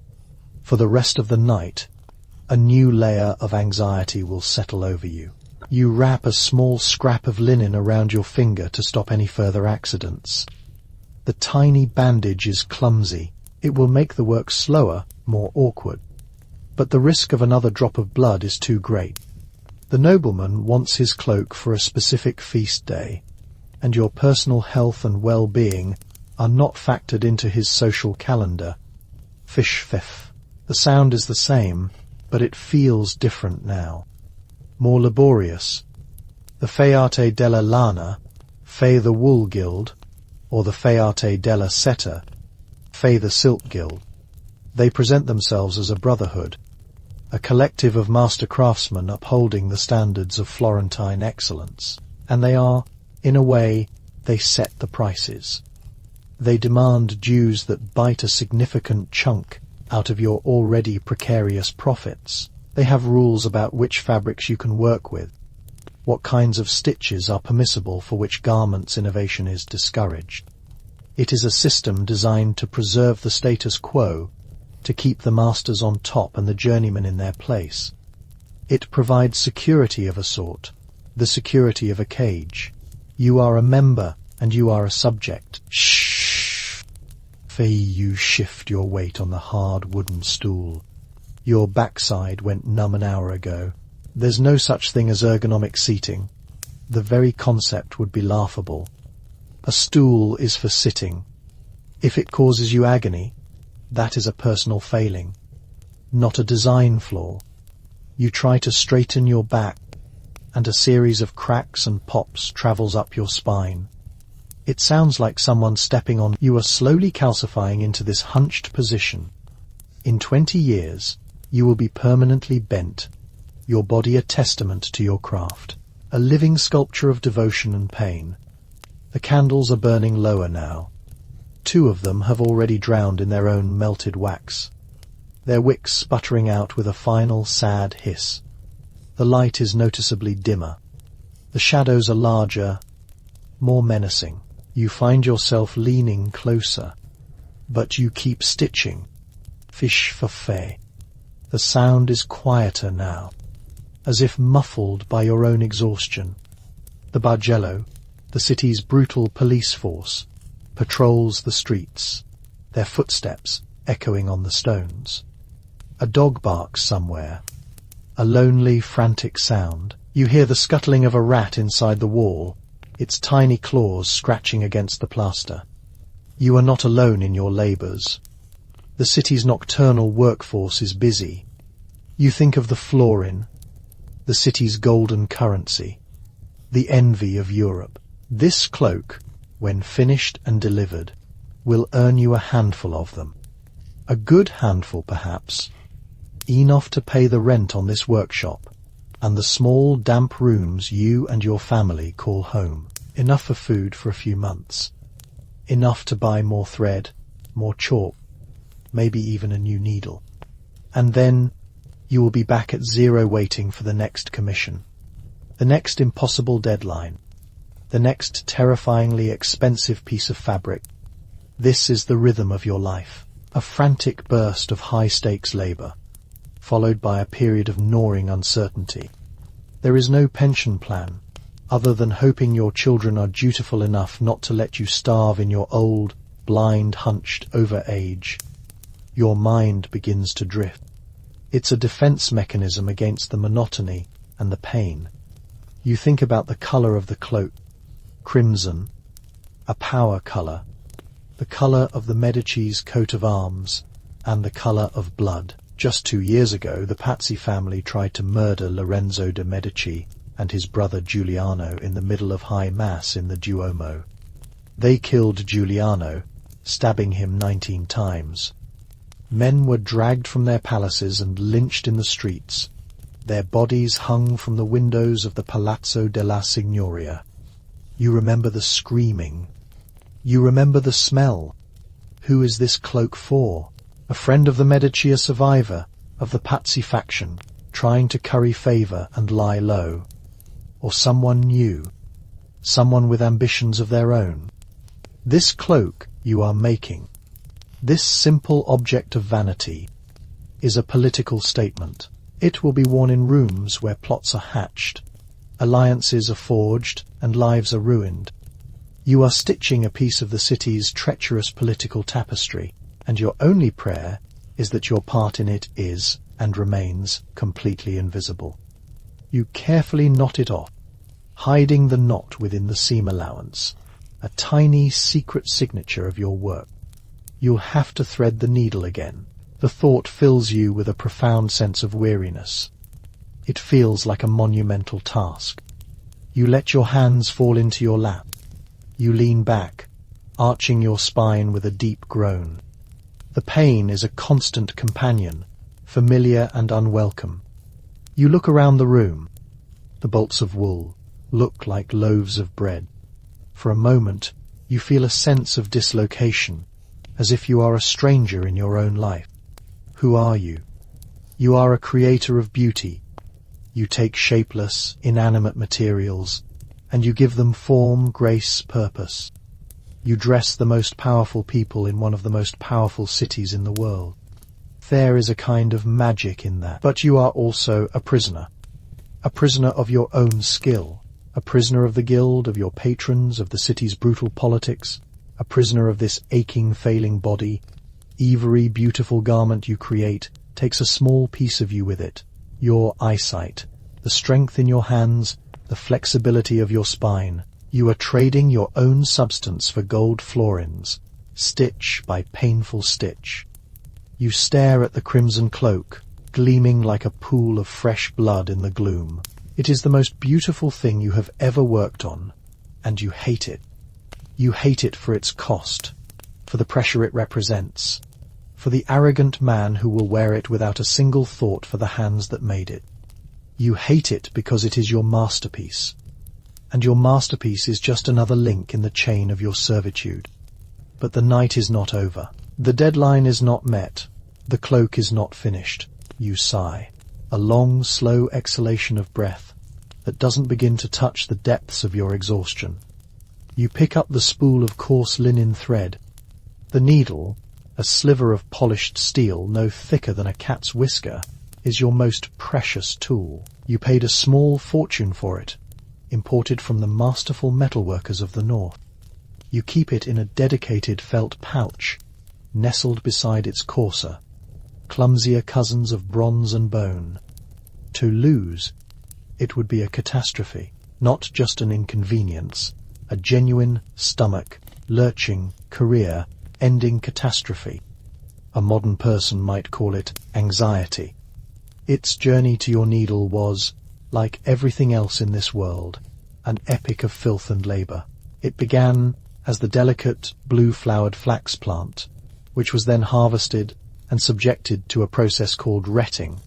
For the rest of the night, a new layer of anxiety will settle over you. You wrap a small scrap of linen around your finger to stop any further accidents. The tiny bandage is clumsy. It will make the work slower, more awkward. But the risk of another drop of blood is too great. The nobleman wants his cloak for a specific feast day, and your personal health and well-being are not factored into his social calendar. Fish pfiff. The sound is the same, but it feels different now. More laborious. The Faiate della Lana, Fay the Wool Guild, or the Faiate della Seta, Fay the Silk Guild. They present themselves as a brotherhood, a collective of master craftsmen upholding the standards of Florentine excellence. And they are, in a way, they set the prices. They demand dues that bite a significant chunk out of your already precarious profits. They have rules about which fabrics you can work with, what kinds of stitches are permissible, for which garments innovation is discouraged. It is a system designed to preserve the status quo, to keep the masters on top and the journeymen in their place. It provides security of a sort, the security of a cage. You are a member and you are a subject. Shh! Fay, you shift your weight on the hard wooden stool. Your backside went numb an hour ago. There's no such thing as ergonomic seating. The very concept would be laughable. A stool is for sitting. If it causes you agony, that is a personal failing, not a design flaw. You try to straighten your back, and a series of cracks and pops travels up your spine. It sounds like someone stepping on. You are slowly calcifying into this hunched position. In 20 years, you will be permanently bent, your body a testament to your craft, a living sculpture of devotion and pain. The candles are burning lower now. 2 of them have already drowned in their own melted wax, their wicks sputtering out with a final sad hiss. The light is noticeably dimmer. The shadows are larger, more menacing. You find yourself leaning closer, but you keep stitching. Fish for fay. The sound is quieter now, as if muffled by your own exhaustion. The Bargello, the city's brutal police force, patrols the streets, their footsteps echoing on the stones. A dog barks somewhere, a lonely, frantic sound. You hear the scuttling of a rat inside the wall, its tiny claws scratching against the plaster. You are not alone in your labours. The city's nocturnal workforce is busy. You think of the florin, the city's golden currency, the envy of Europe. This cloak, when finished and delivered, will earn you a handful of them. A good handful, perhaps, enough to pay the rent on this workshop, and the small, damp rooms you and your family call home. Enough for food for a few months. Enough to buy more thread, more chalk, maybe even a new needle. And then you will be back at zero waiting for the next commission, the next impossible deadline, the next terrifyingly expensive piece of fabric. This is the rhythm of your life, a frantic burst of high-stakes labour, followed by a period of gnawing uncertainty. There is no pension plan, other than hoping your children are dutiful enough not to let you starve in your old, blind, hunched over age. Your mind begins to drift. It's a defense mechanism against the monotony and the pain. You think about the color of the cloak, crimson, a power color, the color of the Medici's coat of arms, and the color of blood. Just 2 years ago, the Pazzi family tried to murder Lorenzo de' Medici and his brother Giuliano in the middle of High Mass in the Duomo. They killed Giuliano, stabbing him 19 times. Men were dragged from their palaces and lynched in the streets. Their bodies hung from the windows of the Palazzo della Signoria. You remember the screaming. You remember the smell. Who is this cloak for? A friend of the Medici, a survivor of the Pazzi faction, trying to curry favor and lie low. Or someone new, someone with ambitions of their own. This cloak you are making, this simple object of vanity, is a political statement. It will be worn in rooms where plots are hatched, alliances are forged, and lives are ruined. You are stitching a piece of the city's treacherous political tapestry, and your only prayer is that your part in it is, and remains, completely invisible. You carefully knot it off, hiding the knot within the seam allowance, a tiny secret signature of your work. You'll have to thread the needle again. The thought fills you with a profound sense of weariness. It feels like a monumental task. You let your hands fall into your lap. You lean back, arching your spine with a deep groan. The pain is a constant companion, familiar and unwelcome. You look around the room. The bolts of wool look like loaves of bread. For a moment, you feel a sense of dislocation, as if you are a stranger in your own life. Who are you? You are a creator of beauty. You take shapeless, inanimate materials, and you give them form, grace, purpose. You dress the most powerful people in one of the most powerful cities in the world. There is a kind of magic in that. But you are also a prisoner of your own skill, a prisoner of the guild, of your patrons, of the city's brutal politics, a prisoner of this aching, failing body. Every beautiful garment you create takes a small piece of you with it. Your eyesight, the strength in your hands, the flexibility of your spine. You are trading your own substance for gold florins, stitch by painful stitch. You stare at the crimson cloak, gleaming like a pool of fresh blood in the gloom. It is the most beautiful thing you have ever worked on, and you hate it. You hate it for its cost, for the pressure it represents, for the arrogant man who will wear it without a single thought for the hands that made it. You hate it because it is your masterpiece, and your masterpiece is just another link in the chain of your servitude. But the night is not over. The deadline is not met. The cloak is not finished. You sigh, a long, slow exhalation of breath that doesn't begin to touch the depths of your exhaustion. You pick up the spool of coarse linen thread. The needle, a sliver of polished steel no thicker than a cat's whisker, is your most precious tool. You paid a small fortune for it, imported from the masterful metalworkers of the north. You keep it in a dedicated felt pouch, nestled beside its coarser, clumsier cousins of bronze and bone. To lose, it would be a catastrophe, not just an inconvenience, a genuine, stomach-lurching, career-ending catastrophe. A modern person might call it anxiety. Its journey to your needle was, like everything else in this world, an epic of filth and labour. It began as the delicate, blue-flowered flax plant, which was then harvested and subjected to a process called retting.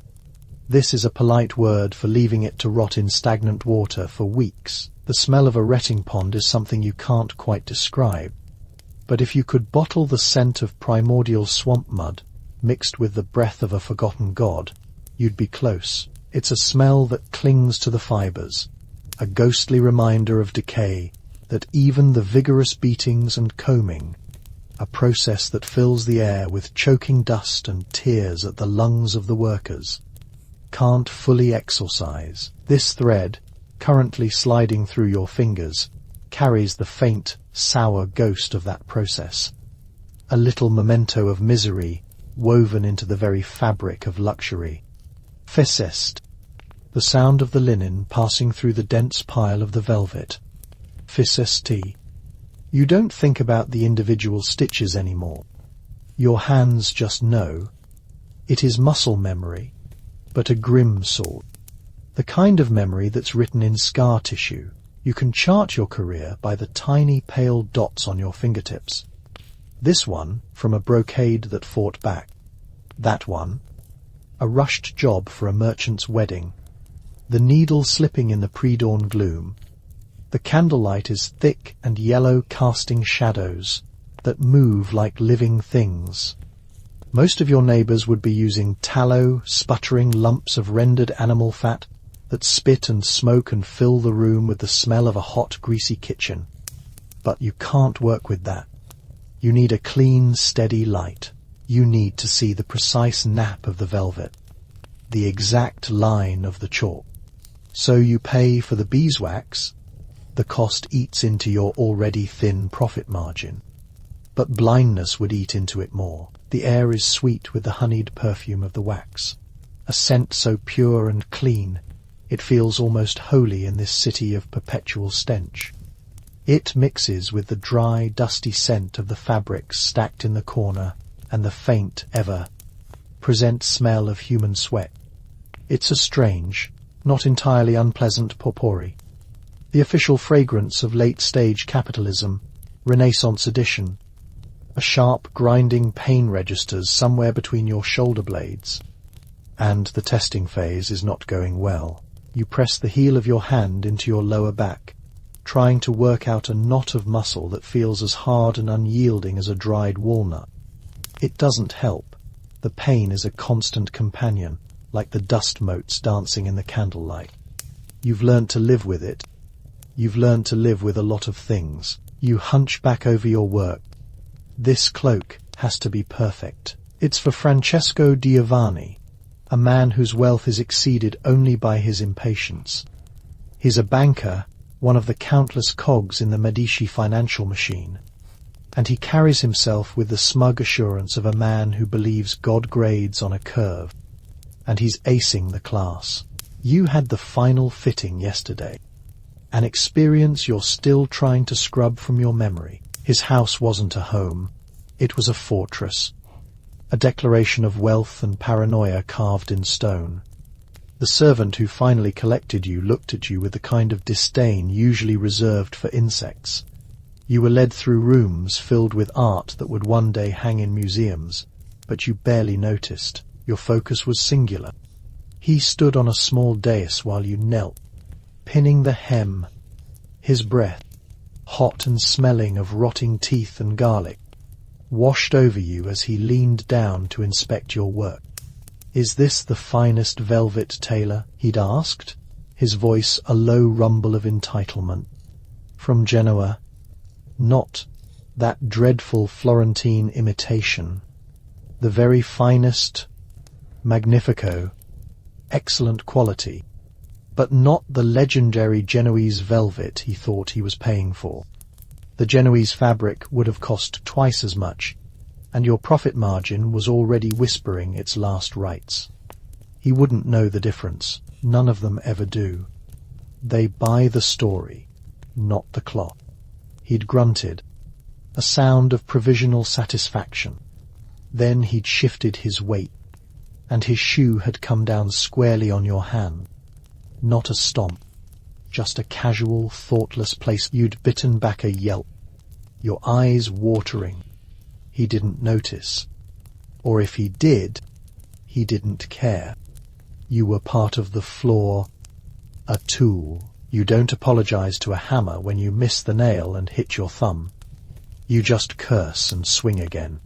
This is a polite word for leaving it to rot in stagnant water for weeks. The smell of a retting pond is something you can't quite describe. But if you could bottle the scent of primordial swamp mud mixed with the breath of a forgotten god, you'd be close. It's a smell that clings to the fibres, a ghostly reminder of decay, that even the vigorous beatings and combing, a process that fills the air with choking dust and tears at the lungs of the workers, can't fully exorcise. This thread, currently sliding through your fingers, carries the faint, sour ghost of that process. a little memento of misery woven into the very fabric of luxury. Ficeste, the sound of the linen passing through the dense pile of the velvet. Ficeste. You don't think about the individual stitches anymore. Your hands just know. It is muscle memory, but a grim sort. The kind of memory that's written in scar tissue. You can chart your career by the tiny pale dots on your fingertips. This one from a brocade that fought back. That one, a rushed job for a merchant's wedding. The needle slipping in the pre-dawn gloom. The candlelight is thick and yellow, casting shadows that move like living things. Most of your neighbours would be using tallow, sputtering lumps of rendered animal fat that spit and smoke and fill the room with the smell of a hot, greasy kitchen. But you can't work with that. You need a clean, steady light. You need to see the precise nap of the velvet, the exact line of the chalk. So you pay for the beeswax. The cost eats into your already thin profit margin. But blindness would eat into it more. The air is sweet with the honeyed perfume of the wax, a scent so pure and clean, it feels almost holy in this city of perpetual stench. It mixes with the dry, dusty scent of the fabrics stacked in the corner and the faint, ever-present smell of human sweat. It's a strange, not entirely unpleasant potpourri. The official fragrance of late-stage capitalism, Renaissance edition. A sharp, grinding pain registers somewhere between your shoulder blades. And the testing phase is not going well. You press the heel of your hand into your lower back, trying to work out a knot of muscle that feels as hard and unyielding as a dried walnut. It doesn't help. The pain is a constant companion, like the dust motes dancing in the candlelight. You've learned to live with it. You've learned to live with a lot of things. You hunch back over your work. This cloak has to be perfect. It's for Francesco Giovanni, a man whose wealth is exceeded only by his impatience. He's a banker, one of the countless cogs in the Medici financial machine, and he carries himself with the smug assurance of a man who believes God grades on a curve, and he's acing the class. You had the final fitting yesterday, an experience you're still trying to scrub from your memory. His house wasn't a home, it was a fortress, a declaration of wealth and paranoia carved in stone. The servant who finally collected you looked at you with the kind of disdain usually reserved for insects. You were led through rooms filled with art that would one day hang in museums, but you barely noticed. Your focus was singular. He stood on a small dais while you knelt, pinning the hem. His breath, hot and smelling of rotting teeth and garlic, washed over you as he leaned down to inspect your work. "Is this the finest velvet, Tailor?" he'd asked, his voice a low rumble of entitlement. "From Genoa? Not that dreadful Florentine imitation. The very finest, magnifico, excellent quality, but not the legendary Genoese velvet he thought he was paying for. The Genoese fabric would have cost twice as much, and your profit margin was already whispering its last rites. He wouldn't know the difference. None of them ever do. They buy the story, not the cloth." He'd grunted, a sound of provisional satisfaction. Then he'd shifted his weight, and his shoe had come down squarely on your hand. Not a stomp, just a casual, thoughtless place. You'd bitten back a yelp, your eyes watering. He didn't notice. Or if he did, he didn't care. You were part of the flaw, a tool. You don't apologize to a hammer when you miss the nail and hit your thumb. You just curse and swing again.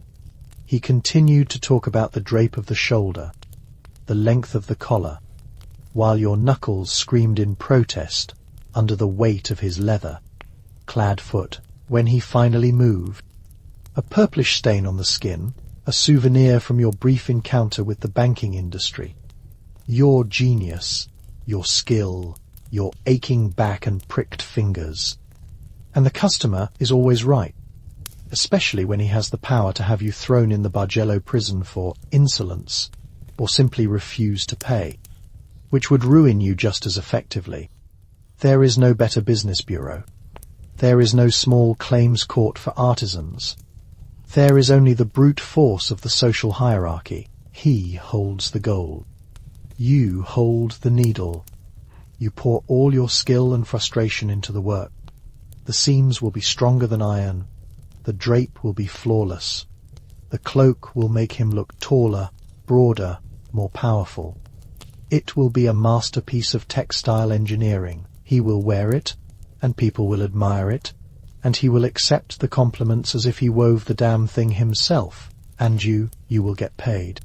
He continued to talk about the drape of the shoulder, the length of the collar, while your knuckles screamed in protest under the weight of his leather-clad foot. When he finally moved, a purplish stain on the skin, a souvenir from your brief encounter with the banking industry. Your genius, your skill, your aching back and pricked fingers. And the customer is always right. especially when he has the power to have you thrown in the Bargello prison for insolence or simply refuse to pay, which would ruin you just as effectively. There is no better business bureau. There is no small claims court for artisans. There is only the brute force of the social hierarchy. He holds the gold. You hold the needle. You pour all your skill and frustration into the work. The seams will be stronger than iron. The drape will be flawless. The cloak will make him look taller, broader, more powerful. It will be a masterpiece of textile engineering. He will wear it, and people will admire it, and he will accept the compliments as if he wove the damn thing himself, and you will get paid.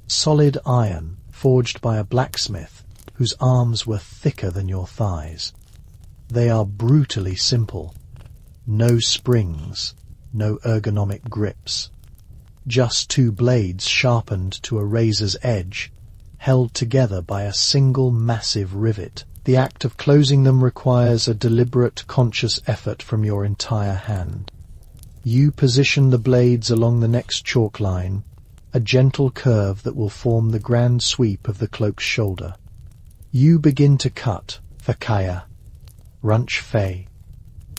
Solid iron, forged by a blacksmith, whose arms were thicker than your thighs. They are brutally simple. No springs, no ergonomic grips. Just two blades sharpened to a razor's edge, held together by a single massive rivet. The act of closing them requires a deliberate, conscious effort from your entire hand. You position the blades along the next chalk line, a gentle curve that will form the grand sweep of the cloak's shoulder. You begin to cut, fakaya, runch fay.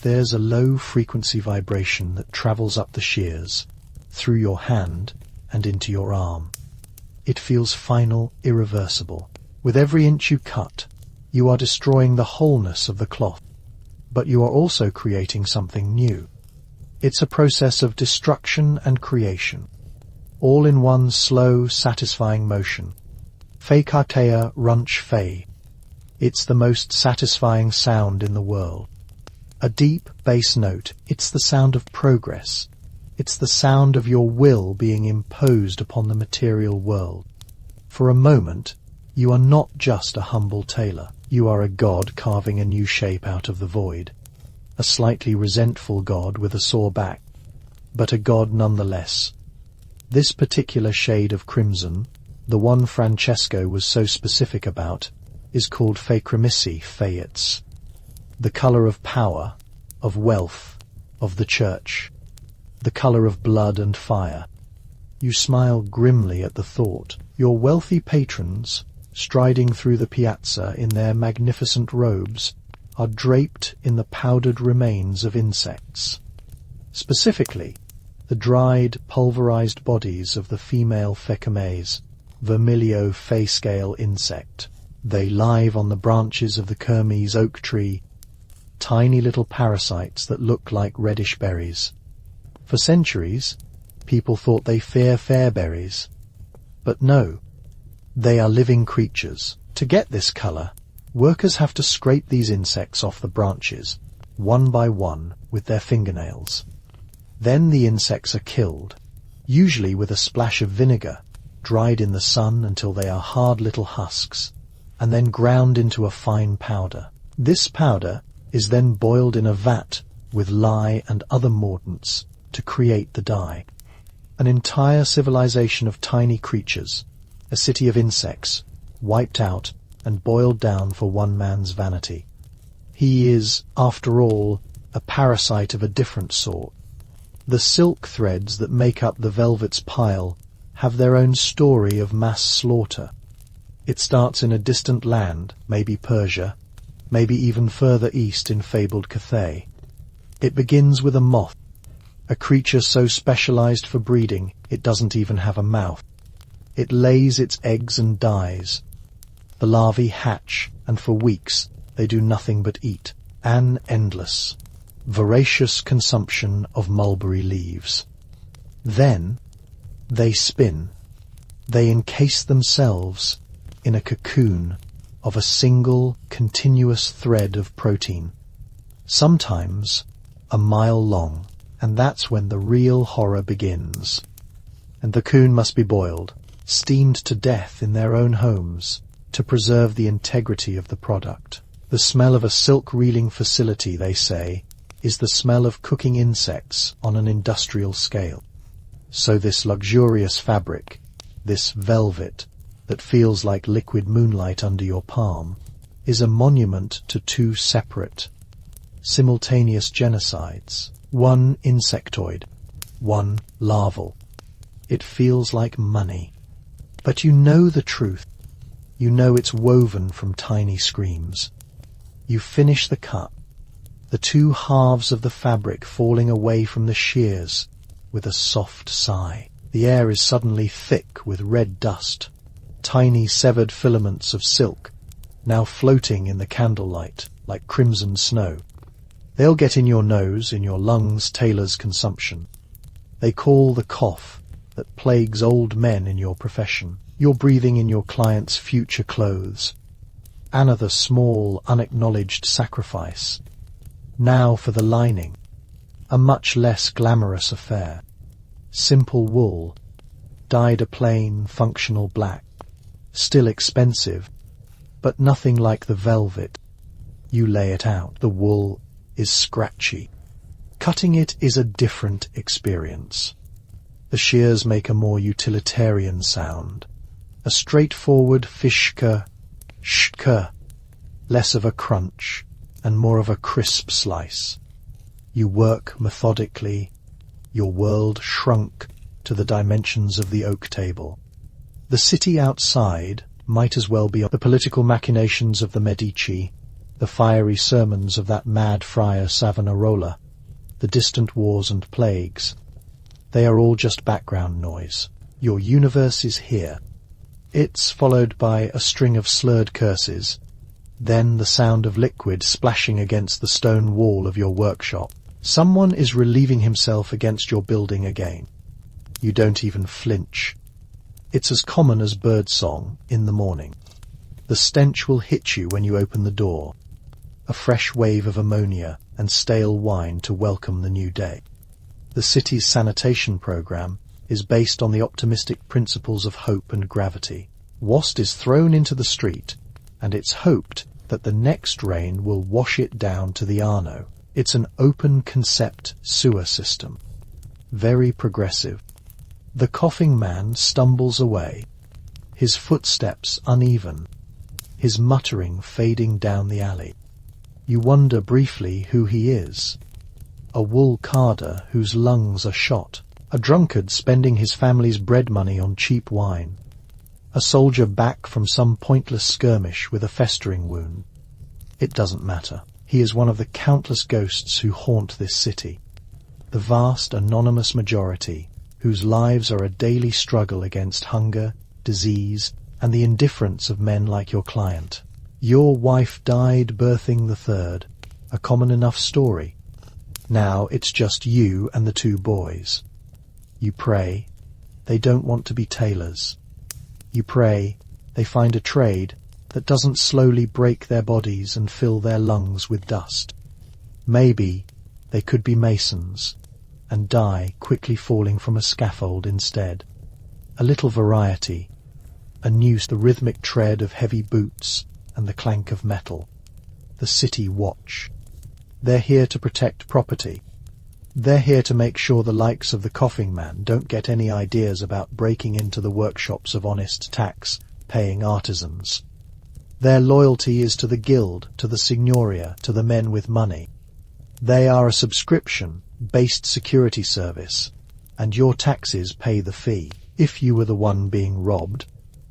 There's a low-frequency vibration that travels up the shears, through your hand and into your arm. It feels final, irreversible. With every inch you cut, you are destroying the wholeness of the cloth, but you are also creating something new. It's a process of destruction and creation, all in one slow, satisfying motion. Fekatea runch fay. It's the most satisfying sound in the world. A deep bass note. It's the sound of progress. It's the sound of your will being imposed upon the material world. For a moment, you are not just a humble tailor. You are a god carving a new shape out of the void. A slightly resentful god with a sore back, but a god nonetheless. This particular shade of crimson, the one Francesco was so specific about, is called Fecremici Fayets, the colour of power, of wealth, of the church, the colour of blood and fire. You smile grimly at the thought. Your wealthy patrons, striding through the piazza in their magnificent robes, are draped in the powdered remains of insects. Specifically, the dried, pulverized bodies of the female Fecames, Vermilio fay-scale insect. They live on the branches of the Kermes oak tree, tiny little parasites that look like reddish berries. For centuries, people thought they fear fair berries. But no, they are living creatures. To get this colour, workers have to scrape these insects off the branches, one by one, with their fingernails. Then the insects are killed, usually with a splash of vinegar, dried in the sun until they are hard little husks, and then ground into a fine powder. This powder is then boiled in a vat with lye and other mordants to create the dye. An entire civilization of tiny creatures, a city of insects, wiped out and boiled down for one man's vanity. He is, after all, a parasite of a different sort. The silk threads that make up the velvet's pile have their own story of mass slaughter. It starts in a distant land, maybe Persia, maybe even further east in fabled Cathay. It begins with a moth, a creature so specialized for breeding it doesn't even have a mouth. It lays its eggs and dies. The larvae hatch, and for weeks they do nothing but eat. An endless, voracious consumption of mulberry leaves. Then they spin. They encase themselves in a cocoon of a single, continuous thread of protein, sometimes a mile long, and that's when the real horror begins. And the cocoon must be boiled, steamed to death in their own homes, to preserve the integrity of the product. The smell of a silk reeling facility, they say, is the smell of cooking insects on an industrial scale. So this luxurious fabric, this velvet that feels like liquid moonlight under your palm, is a monument to two separate, simultaneous genocides. One insectoid, one larval. It feels like money. But you know the truth. You know it's woven from tiny screams. You finish the cut, the two halves of the fabric falling away from the shears with a soft sigh. The air is suddenly thick with red dust, tiny severed filaments of silk, now floating in the candlelight like crimson snow. They'll get in your nose, in your lungs, Tailor's consumption. They call the cough that plagues old men in your profession. You're breathing in your client's future clothes. Another small, unacknowledged sacrifice. Now for the lining. A much less glamorous affair. Simple wool, dyed a plain, functional black. Still expensive, but nothing like the velvet. You lay it out. The wool is scratchy. Cutting it is a different experience. The shears make a more utilitarian sound. A straightforward fishka, shka, less of a crunch and more of a crisp slice. You work methodically. Your world shrunk to the dimensions of the oak table. The city outside might as well be the political machinations of the Medici, the fiery sermons of that mad friar Savonarola, the distant wars and plagues. They are all just background noise. Your universe is here. It's followed by a string of slurred curses, then the sound of liquid splashing against the stone wall of your workshop. Someone is relieving himself against your building again. You don't even flinch. It's as common as birdsong in the morning. The stench will hit you when you open the door. A fresh wave of ammonia and stale wine to welcome the new day. The city's sanitation program is based on the optimistic principles of hope and gravity. Waste is thrown into the street, and it's hoped that the next rain will wash it down to the Arno. It's an open concept sewer system. Very progressive. The coughing man stumbles away, his footsteps uneven, his muttering fading down the alley. You wonder briefly who he is. A wool carder whose lungs are shot. A drunkard spending his family's bread money on cheap wine. A soldier back from some pointless skirmish with a festering wound. It doesn't matter. He is one of the countless ghosts who haunt this city. The vast anonymous majority whose lives are a daily struggle against hunger, disease, and the indifference of men like your client. Your wife died birthing the third. A common enough story. Now it's just you and the two boys. You pray. They don't want to be tailors. You pray they find a trade that doesn't slowly break their bodies and fill their lungs with dust. Maybe they could be masons and die quickly falling from a scaffold instead. A little variety, a noose, the rhythmic tread of heavy boots and the clank of metal. The city watch. They're here to protect property. They're here to make sure the likes of the coughing man don't get any ideas about breaking into the workshops of honest tax-paying artisans. Their loyalty is to the guild, to the signoria, to the men with money. They are a subscription-based security service, and your taxes pay the fee. If you were the one being robbed,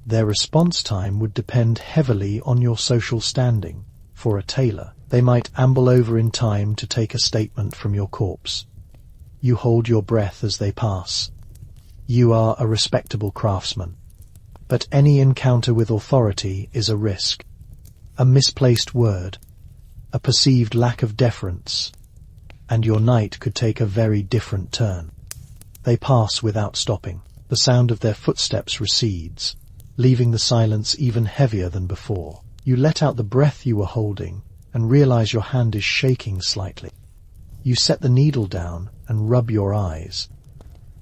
their response time would depend heavily on your social standing. For a tailor, they might amble over in time to take a statement from your corpse. You hold your breath as they pass. You are a respectable craftsman. But any encounter with authority is a risk. A misplaced word, a perceived lack of deference, and your night could take a very different turn. They pass without stopping. The sound of their footsteps recedes, leaving the silence even heavier than before. You let out the breath you were holding and realize your hand is shaking slightly. You set the needle down and rub your eyes.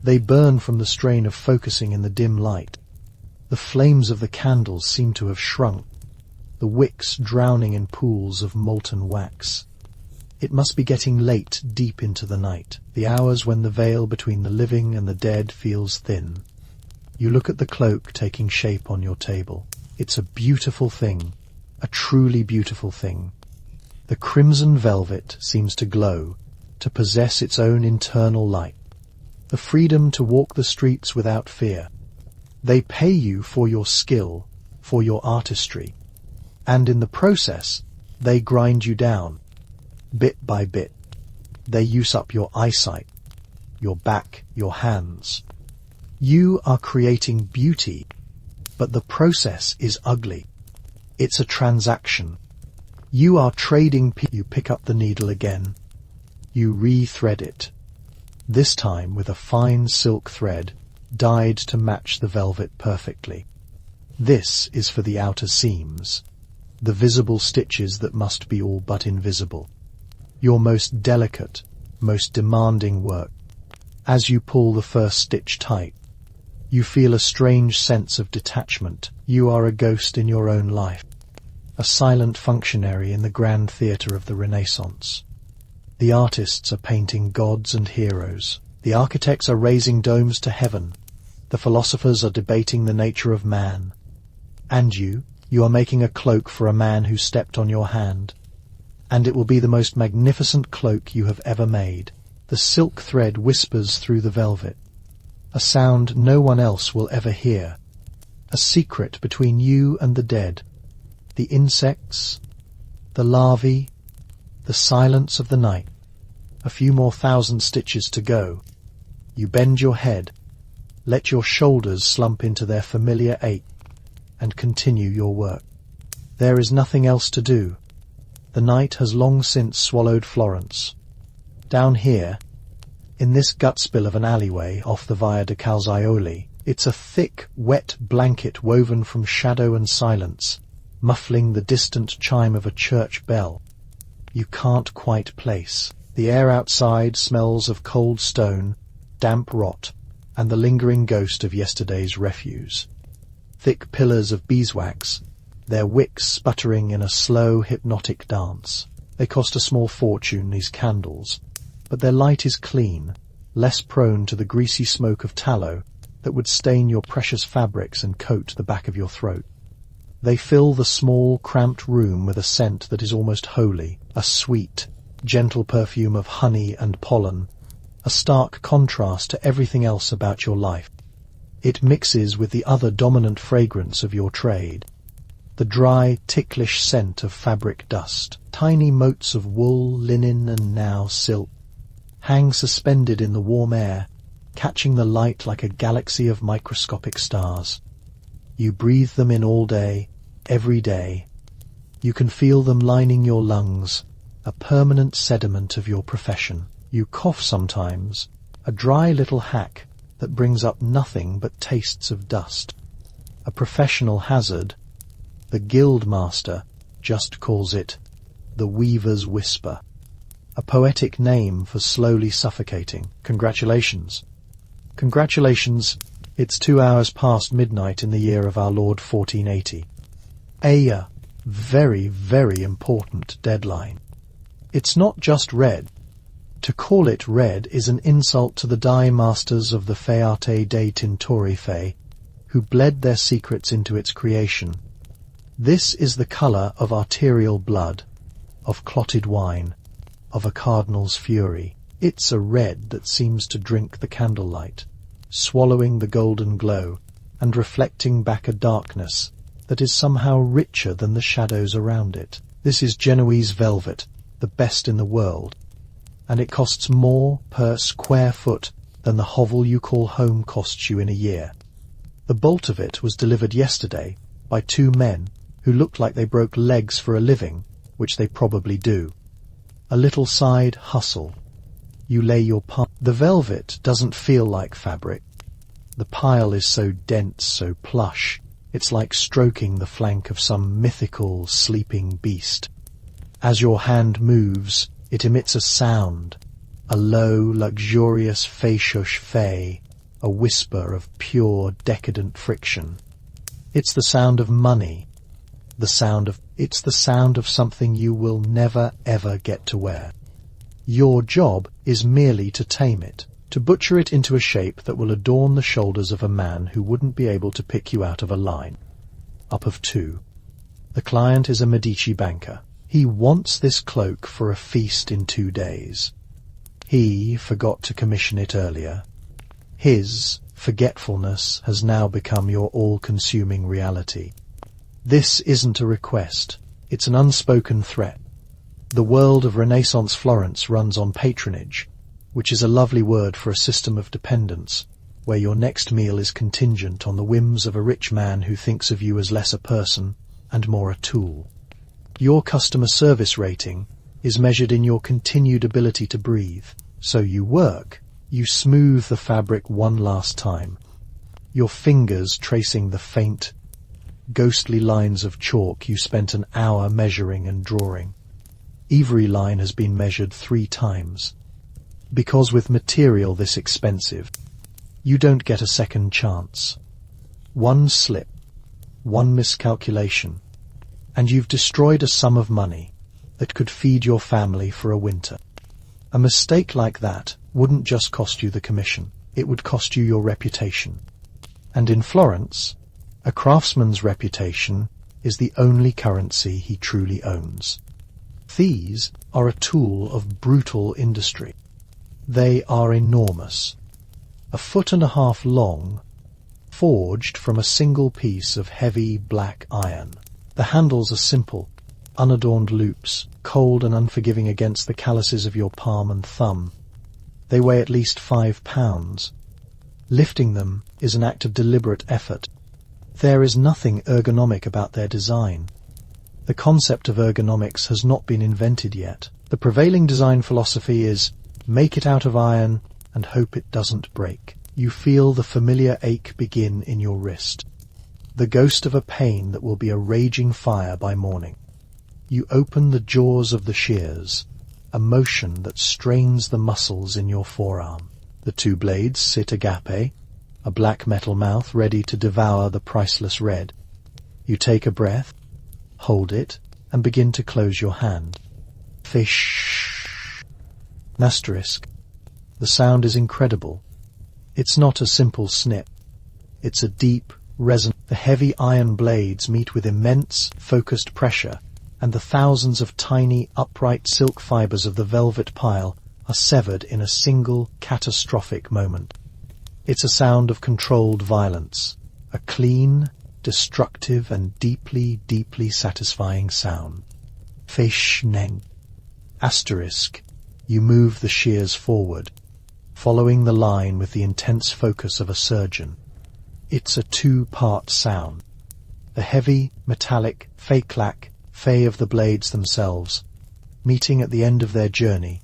They burn from the strain of focusing in the dim light. The flames of the candles seem to have shrunk, the wicks drowning in pools of molten wax. It must be getting late, deep into the night, the hours when the veil between the living and the dead feels thin. You look at the cloak taking shape on your table. It's a beautiful thing, a truly beautiful thing. The crimson velvet seems to glow, to possess its own internal light. the freedom to walk the streets without fear. They pay you for your skill, for your artistry, and in the process, they grind you down, bit by bit. They use up your eyesight, your back, your hands. You are creating beauty, but the process is ugly. It's a transaction. You are trading. You pick up the needle again. You re-thread it, this time with a fine silk thread dyed to match the velvet perfectly. This is for the outer seams, the visible stitches that must be all but invisible. Your most delicate, most demanding work. As you pull the first stitch tight, you feel a strange sense of detachment. You are a ghost in your own life, a silent functionary in the grand theatre of the Renaissance. The artists are painting gods and heroes. The architects are raising domes to heaven. The philosophers are debating the nature of man. And you are making a cloak for a man who stepped on your hand. And it will be the most magnificent cloak you have ever made. The silk thread whispers through the velvet, a sound no one else will ever hear, a secret between you and the dead, the insects, the larvae, the silence of the night. A few more thousand stitches to go. You bend your head, let your shoulders slump into their familiar ache, and continue your work. There is nothing else to do. The night has long since swallowed Florence. Down here, in this gutspill of an alleyway off the Via de Calzaioli, it's a thick, wet blanket woven from shadow and silence, muffling the distant chime of a church bell. You can't quite place. The air outside smells of cold stone, damp rot, and the lingering ghost of yesterday's refuse. Thick pillars of beeswax, their wicks sputtering in a slow, hypnotic dance. They cost a small fortune, these candles, but their light is clean, less prone to the greasy smoke of tallow that would stain your precious fabrics and coat the back of your throat. They fill the small, cramped room with a scent that is almost holy, a sweet, gentle perfume of honey and pollen, a stark contrast to everything else about your life. It mixes with the other dominant fragrance of your trade, the dry, ticklish scent of fabric dust. Tiny motes of wool, linen, and now silk hang suspended in the warm air, catching the light like a galaxy of microscopic stars. You breathe them in all day, every day. You can feel them lining your lungs, a permanent sediment of your profession. You cough sometimes, a dry little hack that brings up nothing but tastes of dust. A professional hazard. The guild master just calls it the weaver's whisper, a poetic name for slowly suffocating. Congratulations. Congratulations, it's 2 hours past midnight in the year of our Lord 1480. A very, very important deadline. It's not just red. To call it red is an insult to the dye masters of the Fé Arte dei Tintori Fé, who bled their secrets into its creation. This is the colour of arterial blood, of clotted wine, of a cardinal's fury. It's a red that seems to drink the candlelight, swallowing the golden glow and reflecting back a darkness that is somehow richer than the shadows around it. This is Genoese velvet, the best in the world, and it costs more per square foot than the hovel you call home costs you in a year. The bolt of it was delivered yesterday by 2 men who looked like they broke legs for a living, which they probably do. A little side hustle. You lay your palm. The velvet doesn't feel like fabric. The pile is so dense, so plush, it's like stroking the flank of some mythical, sleeping beast. As your hand moves, it emits a sound, a low, luxurious fé-shush fé, a whisper of pure, decadent friction. It's the sound of money, it's the sound of something you will never, ever get to wear. Your job is merely to tame it, to butcher it into a shape that will adorn the shoulders of a man who wouldn't be able to pick you out of a line. Up of 2. The client is a Medici banker. He wants this cloak for a feast in 2 days. He forgot to commission it earlier. His forgetfulness has now become your all-consuming reality. This isn't a request, it's an unspoken threat. The world of Renaissance Florence runs on patronage, which is a lovely word for a system of dependence, where your next meal is contingent on the whims of a rich man who thinks of you as less a person and more a tool. Your customer service rating is measured in your continued ability to breathe. So you work, you smooth the fabric one last time, your fingers tracing the faint, ghostly lines of chalk you spent an hour measuring and drawing. Every line has been measured 3 times. Because with material this expensive, you don't get a second chance. One slip, one miscalculation, and you've destroyed a sum of money that could feed your family for a winter. A mistake like that wouldn't just cost you the commission, it would cost you your reputation. And in Florence, a craftsman's reputation is the only currency he truly owns. These are a tool of brutal industry. They are enormous, 1.5 feet long, forged from a single piece of heavy black iron. The handles are simple, unadorned loops, cold and unforgiving against the calluses of your palm and thumb. They weigh at least 5 pounds. Lifting them is an act of deliberate effort. There is nothing ergonomic about their design. The concept of ergonomics has not been invented yet. The prevailing design philosophy is, make it out of iron and hope it doesn't break. You feel the familiar ache begin in your wrist, the ghost of a pain that will be a raging fire by morning. You open the jaws of the shears, a motion that strains the muscles in your forearm. The 2 blades sit agape, a black metal mouth ready to devour the priceless red. You take a breath, hold it, and begin to close your hand. Fish. Asterisk. The sound is incredible. It's not a simple snip. It's a deep, resonant. The heavy iron blades meet with immense, focused pressure, and the thousands of tiny, upright silk fibers of the velvet pile are severed in a single, catastrophic moment. It's a sound of controlled violence, a clean, destructive and deeply, deeply satisfying sound. Fish-neng. Asterisk. You move the shears forward, following the line with the intense focus of a surgeon. It's a 2-part sound. The heavy, metallic fey-clack, fey of the blades themselves, meeting at the end of their journey,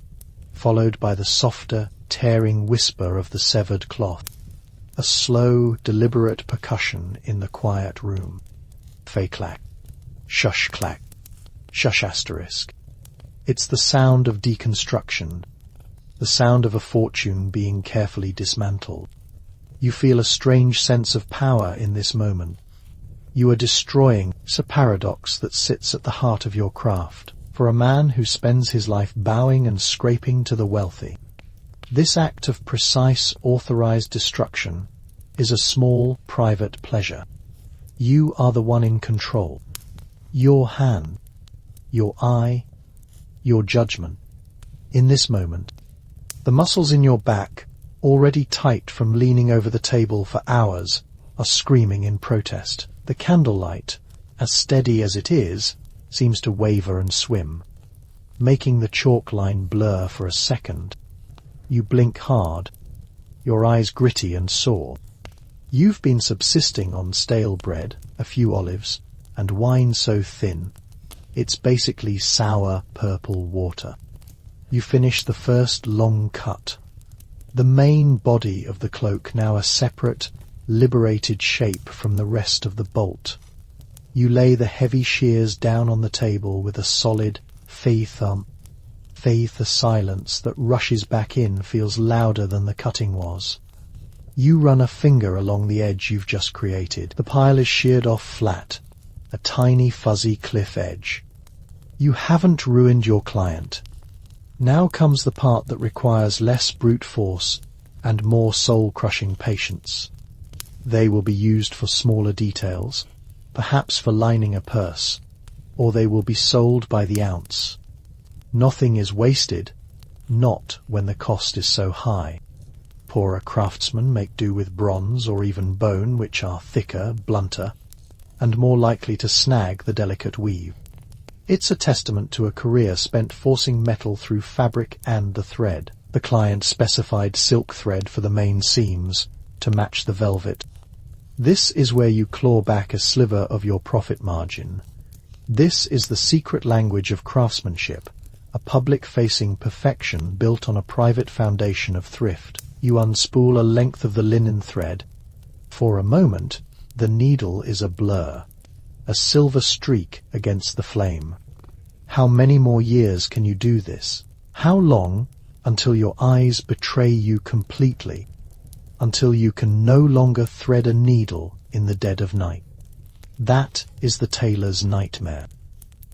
followed by the softer, tearing whisper of the severed cloth. A slow, deliberate percussion in the quiet room. Fey-clack. Shush-clack. Shush asterisk. It's the sound of deconstruction, the sound of a fortune being carefully dismantled. You feel a strange sense of power in this moment. You are destroying a paradox that sits at the heart of your craft. For a man who spends his life bowing and scraping to the wealthy, this act of precise, authorized destruction is a small, private pleasure. You are the one in control. Your hand, your eye, your judgment. In this moment, the muscles in your back, already tight from leaning over the table for hours, are screaming in protest. The candlelight, as steady as it is, seems to waver and swim, making the chalk line blur for a second. You blink hard, your eyes gritty and sore. You've been subsisting on stale bread, a few olives, and wine so thin, it's basically sour purple water. You finish the first long cut. The main body of the cloak now a separate, liberated shape from the rest of the bolt. You lay the heavy shears down on the table with a solid thump. The silence that rushes back in feels louder than the cutting was. You run a finger along the edge you've just created. The pile is sheared off flat, a tiny fuzzy cliff edge. You haven't ruined your client. Now comes the part that requires less brute force and more soul-crushing patience. They will be used for smaller details, perhaps for lining a purse, or they will be sold by the ounce. Nothing is wasted, not when the cost is so high. poorer craftsmen make do with bronze or even bone, which are thicker, blunter, and more likely to snag the delicate weave. It's a testament to a career spent forcing metal through fabric and the thread. The client specified silk thread for the main seams to match the velvet. This is where you claw back a sliver of your profit margin. This is the secret language of craftsmanship, a public-facing perfection built on a private foundation of thrift. You unspool a length of the linen thread. For a moment, the needle is a blur, a silver streak against the flame. How many more years can you do this? How long until your eyes betray you completely, until you can no longer thread a needle in the dead of night? That is the tailor's nightmare.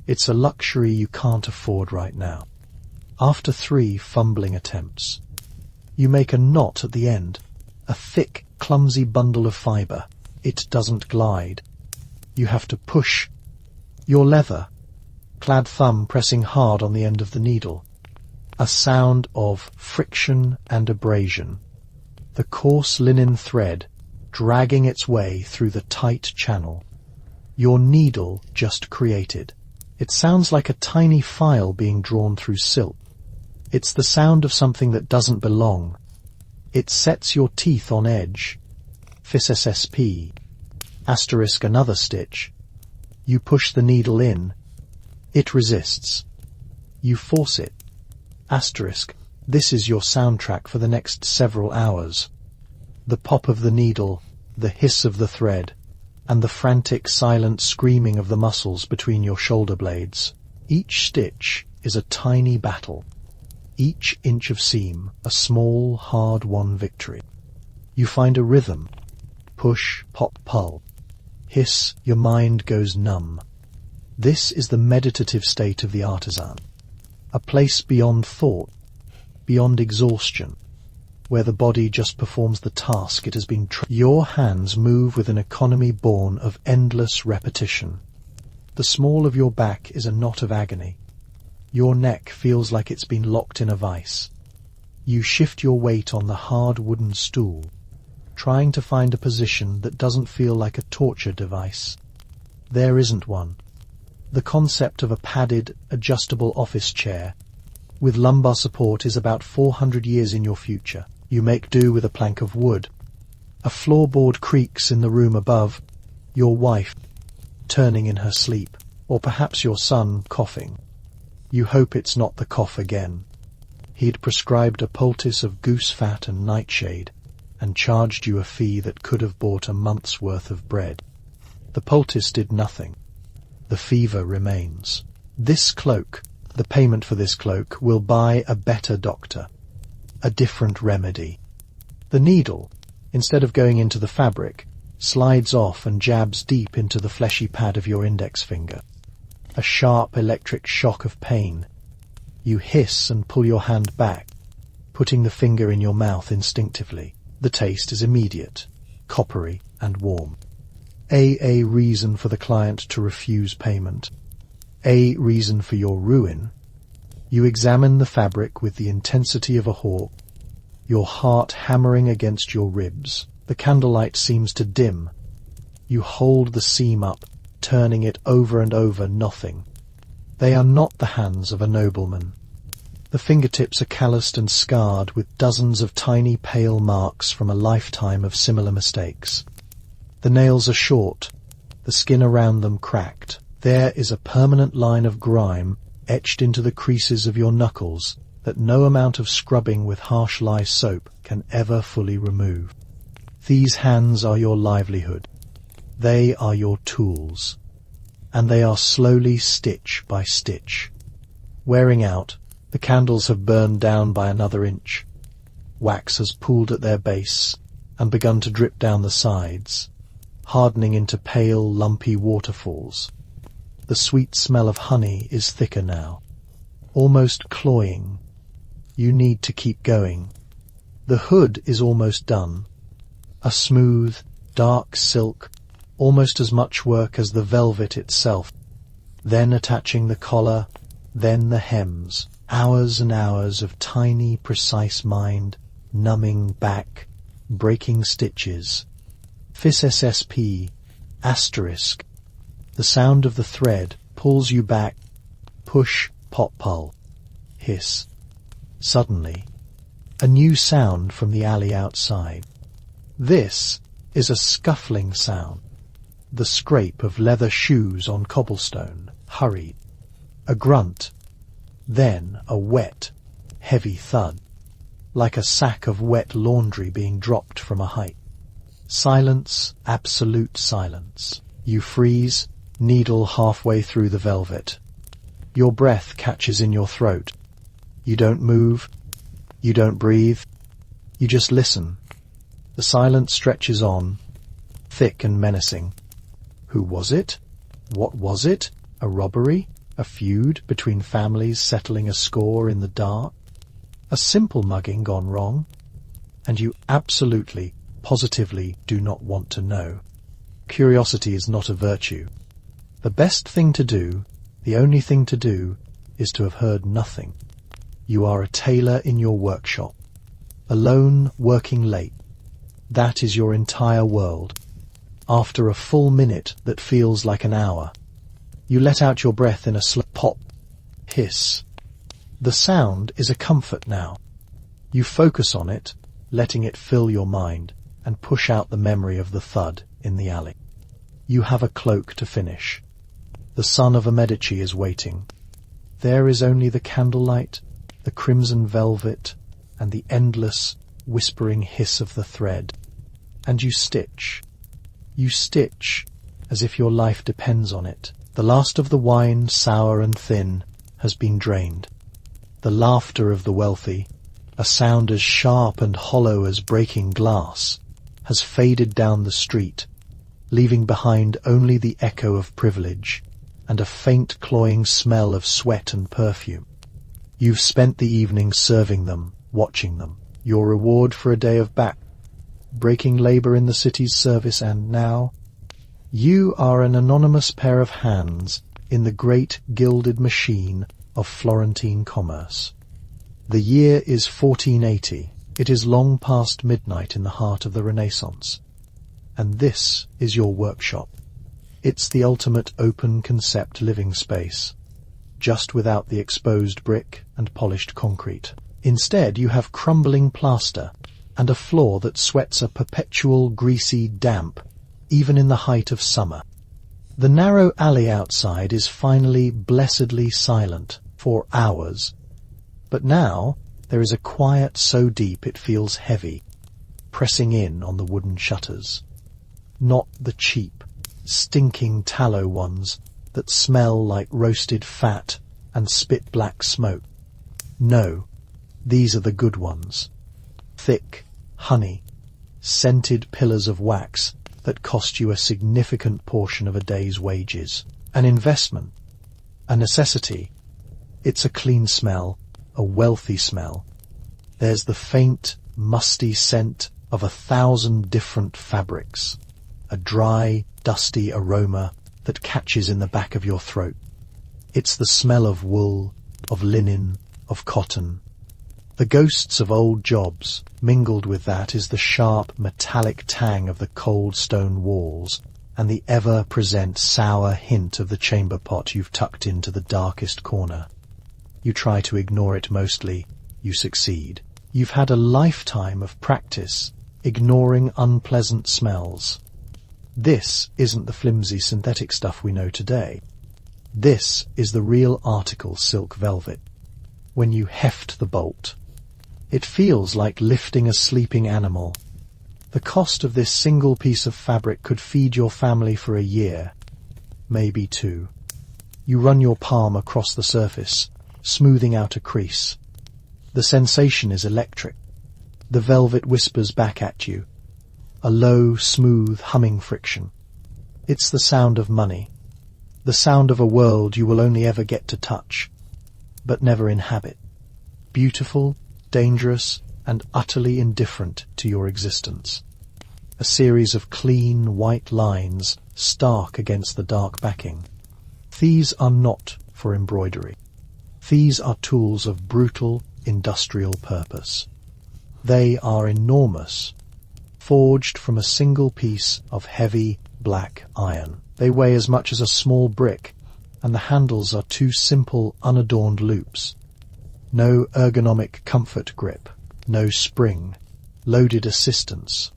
It's a luxury you can't afford right now. After 3 fumbling attempts, you make a knot at the end, a thick, clumsy bundle of fibre. It doesn't glide. You have to push, your leather-clad thumb pressing hard on the end of the needle. A sound of friction and abrasion. The coarse linen thread dragging its way through the tight channel. Your needle just created. It sounds like a tiny file being drawn through silk. It's the sound of something that doesn't belong. It sets your teeth on edge. FISSSP. Asterisk another stitch. You push the needle in. It resists. You force it. Asterisk. This is your soundtrack for the next several hours. The pop of the needle, the hiss of the thread, and the frantic, silent screaming of the muscles between your shoulder blades. Each stitch is a tiny battle. Each inch of seam, a small, hard-won victory. You find a rhythm. Push, pop, pull. Hiss, your mind goes numb. This is the meditative state of the artisan. A place beyond thought, beyond exhaustion, where the body just performs the task it has been Your hands move with an economy born of endless repetition. The small of your back is a knot of agony. Your neck feels like it's been locked in a vice. You shift your weight on the hard wooden stool, trying to find a position that doesn't feel like a torture device. There isn't one. The concept of a padded, adjustable office chair with lumbar support is about 400 years in your future. You make do with a plank of wood. A floorboard creaks in the room above. Your wife turning in her sleep, or perhaps your son coughing. You hope it's not the cough again. He'd prescribed a poultice of goose fat and nightshade, and charged you a fee that could have bought a month's worth of bread. The poultice did nothing. The fever remains. This cloak, the payment for this cloak, will buy a better doctor, a different remedy. The needle, instead of going into the fabric, slides off and jabs deep into the fleshy pad of your index finger. A sharp electric shock of pain. You hiss and pull your hand back, putting the finger in your mouth instinctively. The taste is immediate, coppery and warm. A reason for the client to refuse payment. A reason for your ruin. You examine the fabric with the intensity of a hawk, your heart hammering against your ribs. The candlelight seems to dim. You hold the seam up, turning it over and over, nothing. They are not the hands of a nobleman. The fingertips are calloused and scarred with dozens of tiny pale marks from a lifetime of similar mistakes. The nails are short, the skin around them cracked. There is a permanent line of grime etched into the creases of your knuckles that no amount of scrubbing with harsh lye soap can ever fully remove. These hands are your livelihood. They are your tools. And they are slowly, stitch by stitch. Wearing out, the candles have burned down by another inch. Wax has pooled at their base and begun to drip down the sides, hardening into pale, lumpy waterfalls. The sweet smell of honey is thicker now, almost cloying. You need to keep going. The hood is almost done. A smooth, dark silk, almost as much work as the velvet itself. Then attaching the collar, then the hems. Hours and hours of tiny, precise mind, numbing back, breaking stitches. Fis ssp, asterisk. The sound of the thread pulls you back. Push, pop, pull. Hiss. Suddenly, a new sound from the alley outside. This is a scuffling sound. The scrape of leather shoes on cobblestone, hurried. A grunt. Then a wet, heavy thud, like a sack of wet laundry being dropped from a height. Silence, absolute silence. You freeze, needle halfway through the velvet. Your breath catches in your throat. You don't move. You don't breathe. You just listen. The silence stretches on, thick and menacing. Who was it? What was it? A robbery? A feud between families settling a score in the dark? A simple mugging gone wrong? And you absolutely, positively do not want to know. Curiosity is not a virtue. The best thing to do, the only thing to do, is to have heard nothing. You are a tailor in your workshop, alone, working late. That is your entire world. After a full minute that feels like an hour, you let out your breath in a slow pop, hiss. The sound is a comfort now. You focus on it, letting it fill your mind, and push out the memory of the thud in the alley. You have a cloak to finish. The son of a Medici is waiting. There is only the candlelight, the crimson velvet, and the endless, whispering hiss of the thread. And you stitch. You stitch as if your life depends on it. The last of the wine, sour and thin, has been drained. The laughter of the wealthy, a sound as sharp and hollow as breaking glass, has faded down the street, leaving behind only the echo of privilege and a faint cloying smell of sweat and perfume. You've spent the evening serving them, watching them, your reward for a day of breaking labour in the city's service, and now you are an anonymous pair of hands in the great gilded machine of Florentine commerce. The year is 1480. It is long past midnight in the heart of the Renaissance. And this is your workshop. It's the ultimate open concept living space, just without the exposed brick and polished concrete. Instead, you have crumbling plaster and a floor that sweats a perpetual greasy damp, even in the height of summer. The narrow alley outside is finally blessedly silent for hours, but now there is a quiet so deep it feels heavy, pressing in on the wooden shutters. Not the cheap, stinking tallow ones that smell like roasted fat and spit black smoke. No, these are the good ones. Thick, honey, scented pillars of wax that cost you a significant portion of a day's wages. An investment, a necessity. It's a clean smell, a wealthy smell. There's the faint, musty scent of 1,000 different fabrics, a dry, dusty aroma that catches in the back of your throat. It's the smell of wool, of linen, of cotton. The ghosts of old jobs. Mingled with that is the sharp, metallic tang of the cold stone walls and the ever-present sour hint of the chamber pot you've tucked into the darkest corner. You try to ignore it mostly. You succeed. You've had a lifetime of practice ignoring unpleasant smells. This isn't the flimsy synthetic stuff we know today. This is the real article silk velvet. When you heft the bolt, it feels like lifting a sleeping animal. The cost of this single piece of fabric could feed your family for a year, maybe two. You run your palm across the surface, smoothing out a crease. The sensation is electric. The velvet whispers back at you, a low, smooth, humming friction. It's the sound of money, the sound of a world you will only ever get to touch, but never inhabit. Beautiful, dangerous, and utterly indifferent to your existence. A series of clean, white lines stark against the dark backing. These are not for embroidery. These are tools of brutal, industrial purpose. They are enormous, forged from a single piece of heavy black iron. They weigh as much as a small brick, and the handles are two simple, unadorned loops. No ergonomic comfort grip, no spring, loaded assistance.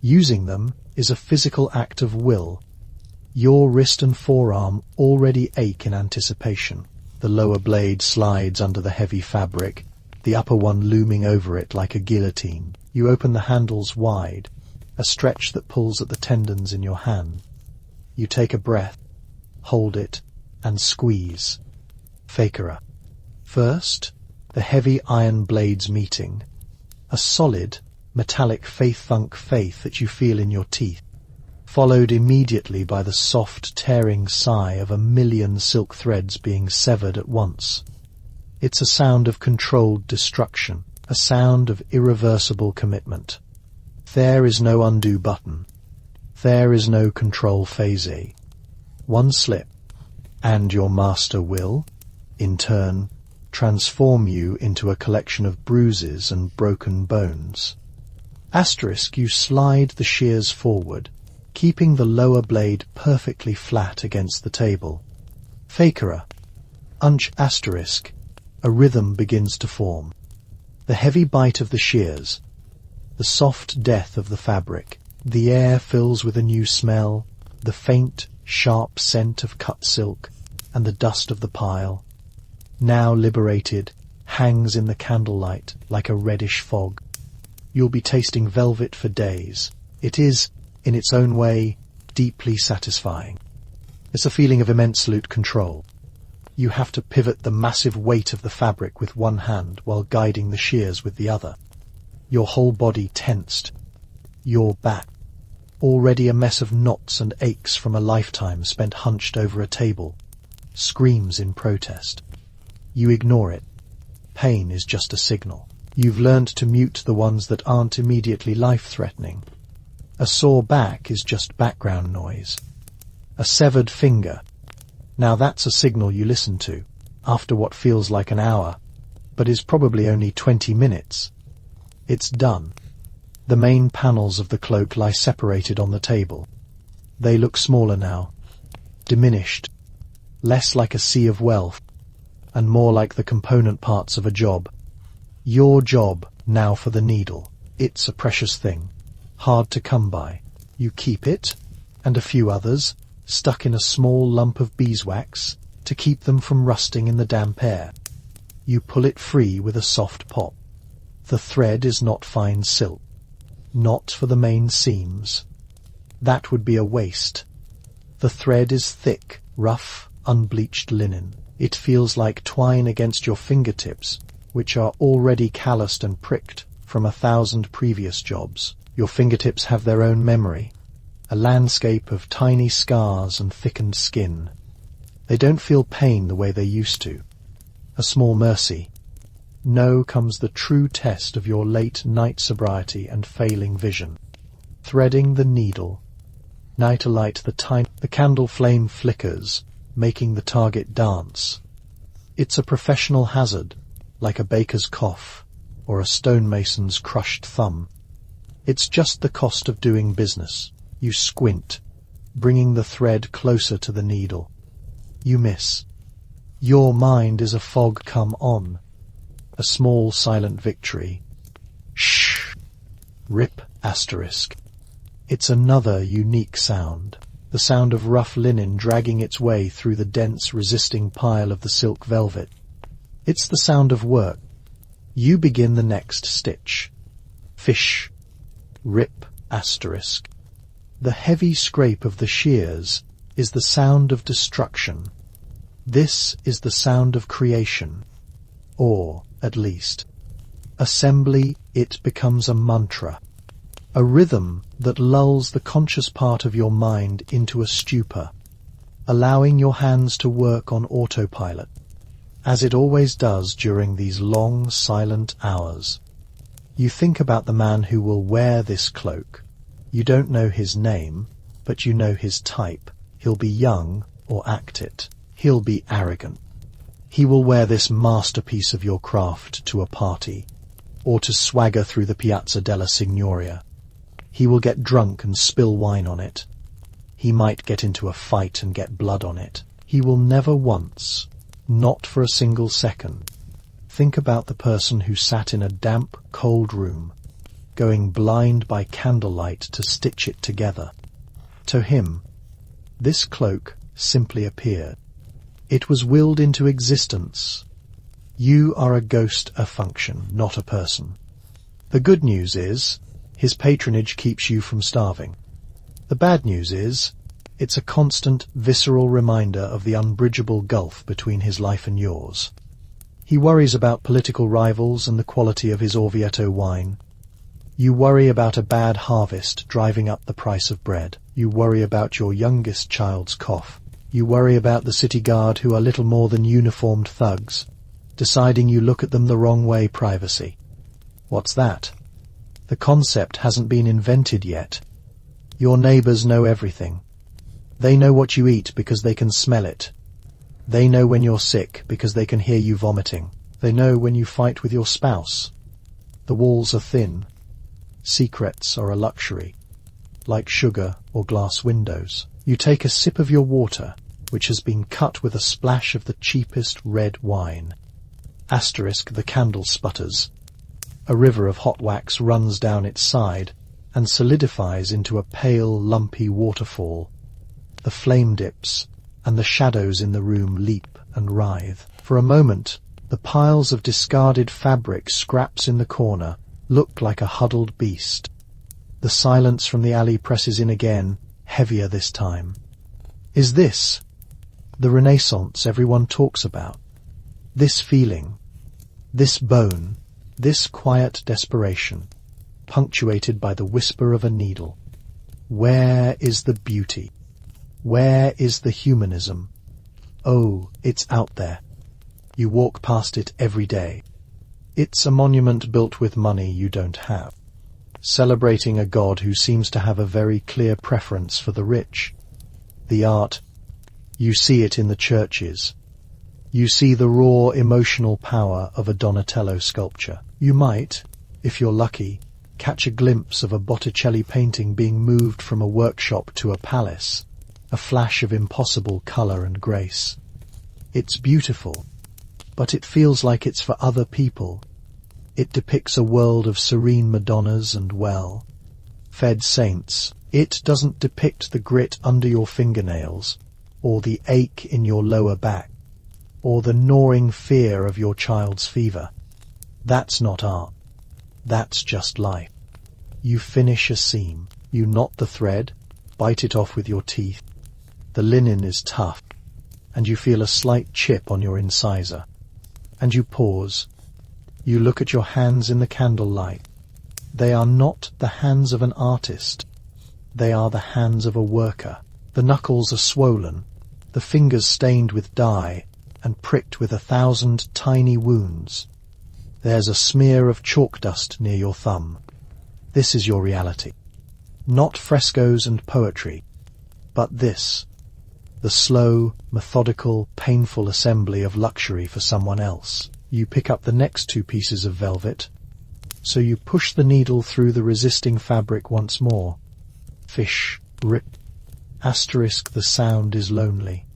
Using them is a physical act of will. Your wrist and forearm already ache in anticipation. The lower blade slides under the heavy fabric, the upper one looming over it like a guillotine. You open the handles wide, a stretch that pulls at the tendons in your hand. You take a breath, hold it, and squeeze. Fakera. First, the heavy iron blades meeting. A solid, metallic faith-thunk faith that you feel in your teeth, followed immediately by the soft, tearing sigh of a million silk threads being severed at once. It's a sound of controlled destruction, a sound of irreversible commitment. There is no undo button. There is no control phase. One slip, and your master will, in turn, transform you into a collection of bruises and broken bones. Asterisk, you slide the shears forward, keeping the lower blade perfectly flat against the table. Fakera. Unch asterisk. A rhythm begins to form. The heavy bite of the shears, the soft death of the fabric. The air fills with a new smell, the faint, sharp scent of cut silk, and the dust of the pile, now liberated, hangs in the candlelight like a reddish fog. You'll be tasting velvet for days. It is, in its own way, deeply satisfying. It's a feeling of immense absolute control. You have to pivot the massive weight of the fabric with one hand while guiding the shears with the other. Your whole body tensed. Your back, already a mess of knots and aches from a lifetime spent hunched over a table, screams in protest. You ignore it. Pain is just a signal. You've learned to mute the ones that aren't immediately life-threatening. A sore back is just background noise. A severed finger. Now that's a signal you listen to, after what feels like an hour, but is probably only 20 minutes. It's done. The main panels of the cloak lie separated on the table. They look smaller now, diminished, less like a sea of wealth, and more like the component parts of a job. Your job now for the needle. It's a precious thing, hard to come by. You keep it, and a few others, stuck in a small lump of beeswax to keep them from rusting in the damp air. You pull it free with a soft pop. The thread is not fine silk, not for the main seams. That would be a waste. The thread is thick, rough, unbleached linen. It feels like twine against your fingertips, which are already calloused and pricked from 1,000 previous jobs. Your fingertips have their own memory, a landscape of tiny scars and thickened skin. They don't feel pain the way they used to. A small mercy. No comes the true test of your late night sobriety and failing vision. Threading the needle. Night alight, the candle flame flickers, making the target dance. It's a professional hazard, like a baker's cough or a stonemason's crushed thumb. It's just the cost of doing business. You squint, bringing the thread closer to the needle. You miss. Your mind is a fog come on. A small silent victory. Shh. Rip asterisk. It's another unique sound. The sound of rough linen dragging its way through the dense, resisting pile of the silk velvet. It's the sound of work. You begin the next stitch. Fish. Rip asterisk. The heavy scrape of the shears is the sound of destruction. This is the sound of creation. Or, at least, assembly. It becomes a mantra. A rhythm that lulls the conscious part of your mind into a stupor, allowing your hands to work on autopilot, as it always does during these long, silent hours. You think about the man who will wear this cloak. You don't know his name, but you know his type. He'll be young or act it. He'll be arrogant. He will wear this masterpiece of your craft to a party. or to swagger through the Piazza della Signoria. He will get drunk and spill wine on it. He might get into a fight and get blood on it. He will never once, not for a single second, think about the person who sat in a damp, cold room, going blind by candlelight to stitch it together. To him, this cloak simply appeared. It was willed into existence. You are a ghost, a function, not a person. The good news is, his patronage keeps you from starving. The bad news is, it's a constant, visceral reminder of the unbridgeable gulf between his life and yours. He worries about political rivals and the quality of his Orvieto wine. You worry about a bad harvest driving up the price of bread. You worry about your youngest child's cough. You worry about the city guard who are little more than uniformed thugs, deciding you look at them the wrong way. Privacy. What's that? The concept hasn't been invented yet. Your neighbors know everything. They know what you eat because they can smell it. They know when you're sick because they can hear you vomiting. They know when you fight with your spouse. The walls are thin. Secrets are a luxury, like sugar or glass windows. You take a sip of your water, which has been cut with a splash of the cheapest red wine. Asterisk, the candle sputters. A river of hot wax runs down its side and solidifies into a pale, lumpy waterfall. The flame dips, and the shadows in the room leap and writhe. For a moment, the piles of discarded fabric scraps in the corner look like a huddled beast. The silence from the alley presses in again, heavier this time. Is this the Renaissance everyone talks about? This feeling, this bone, this quiet desperation, punctuated by the whisper of a needle. Where is the beauty? Where is the humanism? Oh, it's out there. You walk past it every day. It's a monument built with money you don't have, celebrating a god who seems to have a very clear preference for the rich. The art, you see it in the churches. You see the raw emotional power of a Donatello sculpture. You might, if you're lucky, catch a glimpse of a Botticelli painting being moved from a workshop to a palace, a flash of impossible colour and grace. It's beautiful, but it feels like it's for other people. It depicts a world of serene Madonnas and well-fed saints. It doesn't depict the grit under your fingernails, or the ache in your lower back, or the gnawing fear of your child's fever. That's not art. That's just life. You finish a seam. You knot the thread, bite it off with your teeth. The linen is tough, and you feel a slight chip on your incisor. And you pause. You look at your hands in the candlelight. They are not the hands of an artist. They are the hands of a worker. The knuckles are swollen, the fingers stained with dye and pricked with 1,000 tiny wounds. There's a smear of chalk dust near your thumb. This is your reality. Not frescoes and poetry, but this, the slow, methodical, painful assembly of luxury for someone else. You pick up the next 2 pieces of velvet, so you push the needle through the resisting fabric once more. Fish, rip, asterisk, the sound is lonely.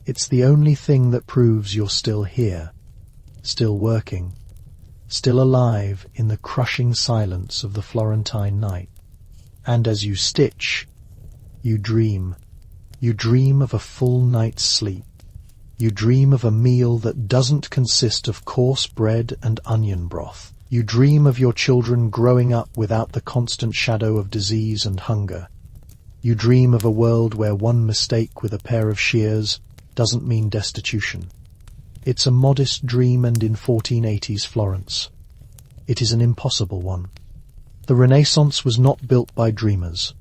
It's the only thing that proves you're still here, still working, still alive in the crushing silence of the Florentine night. And as you stitch, you dream. You dream of a full night's sleep. You dream of a meal that doesn't consist of coarse bread and onion broth. You dream of your children growing up without the constant shadow of disease and hunger. You dream of a world where one mistake with a pair of shears doesn't mean destitution. It's a modest dream, and in 1480s Florence, it is an impossible one. The Renaissance was not built by dreamers.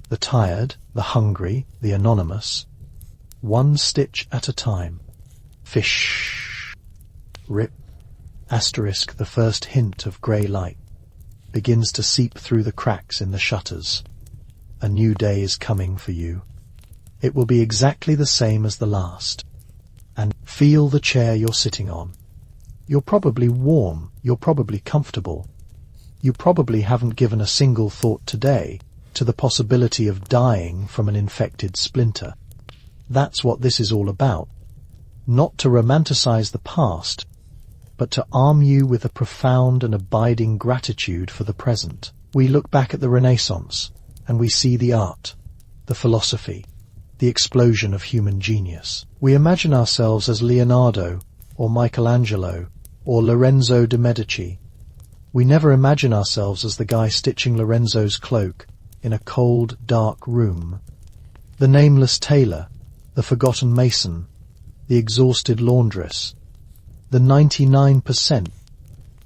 The tired, the hungry, the anonymous, one stitch at a time. Fish, rip, asterisk, the first hint of grey light begins to seep through the cracks in the shutters. A new day is coming for you. It will be exactly the same as the last. And feel the chair you're sitting on. You're probably warm, you're probably comfortable. You probably haven't given a single thought today to the possibility of dying from an infected splinter. That's what this is all about. Not to romanticize the past, but to arm you with a profound and abiding gratitude for the present. We look back at the Renaissance, and we see the art, the philosophy, the explosion of human genius. We imagine ourselves as Leonardo, or Michelangelo, or Lorenzo de Medici. We never imagine ourselves as the guy stitching Lorenzo's cloak in a cold, dark room. The nameless tailor, the forgotten mason, the exhausted laundress, the 99%.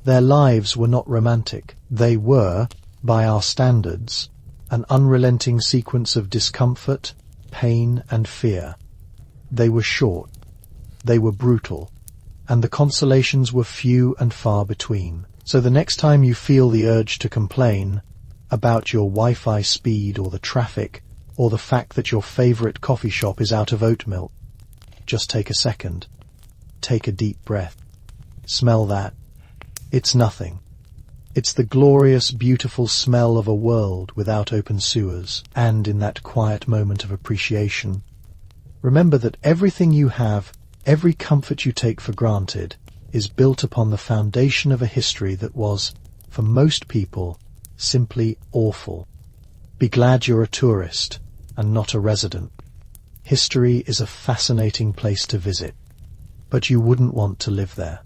Their lives were not romantic. They were, by our standards, an unrelenting sequence of discomfort, pain, and fear. They were short, they were brutal, and the consolations were few and far between. So the next time you feel the urge to complain about your Wi-Fi speed or the traffic or the fact that your favorite coffee shop is out of oat milk, just take a second. Take a deep breath. Smell that. It's nothing. It's the glorious, beautiful smell of a world without open sewers. And in that quiet moment of appreciation, remember that everything you have, every comfort you take for granted, is built upon the foundation of a history that was, for most people, simply awful. Be glad you're a tourist and not a resident. History is a fascinating place to visit, but you wouldn't want to live there.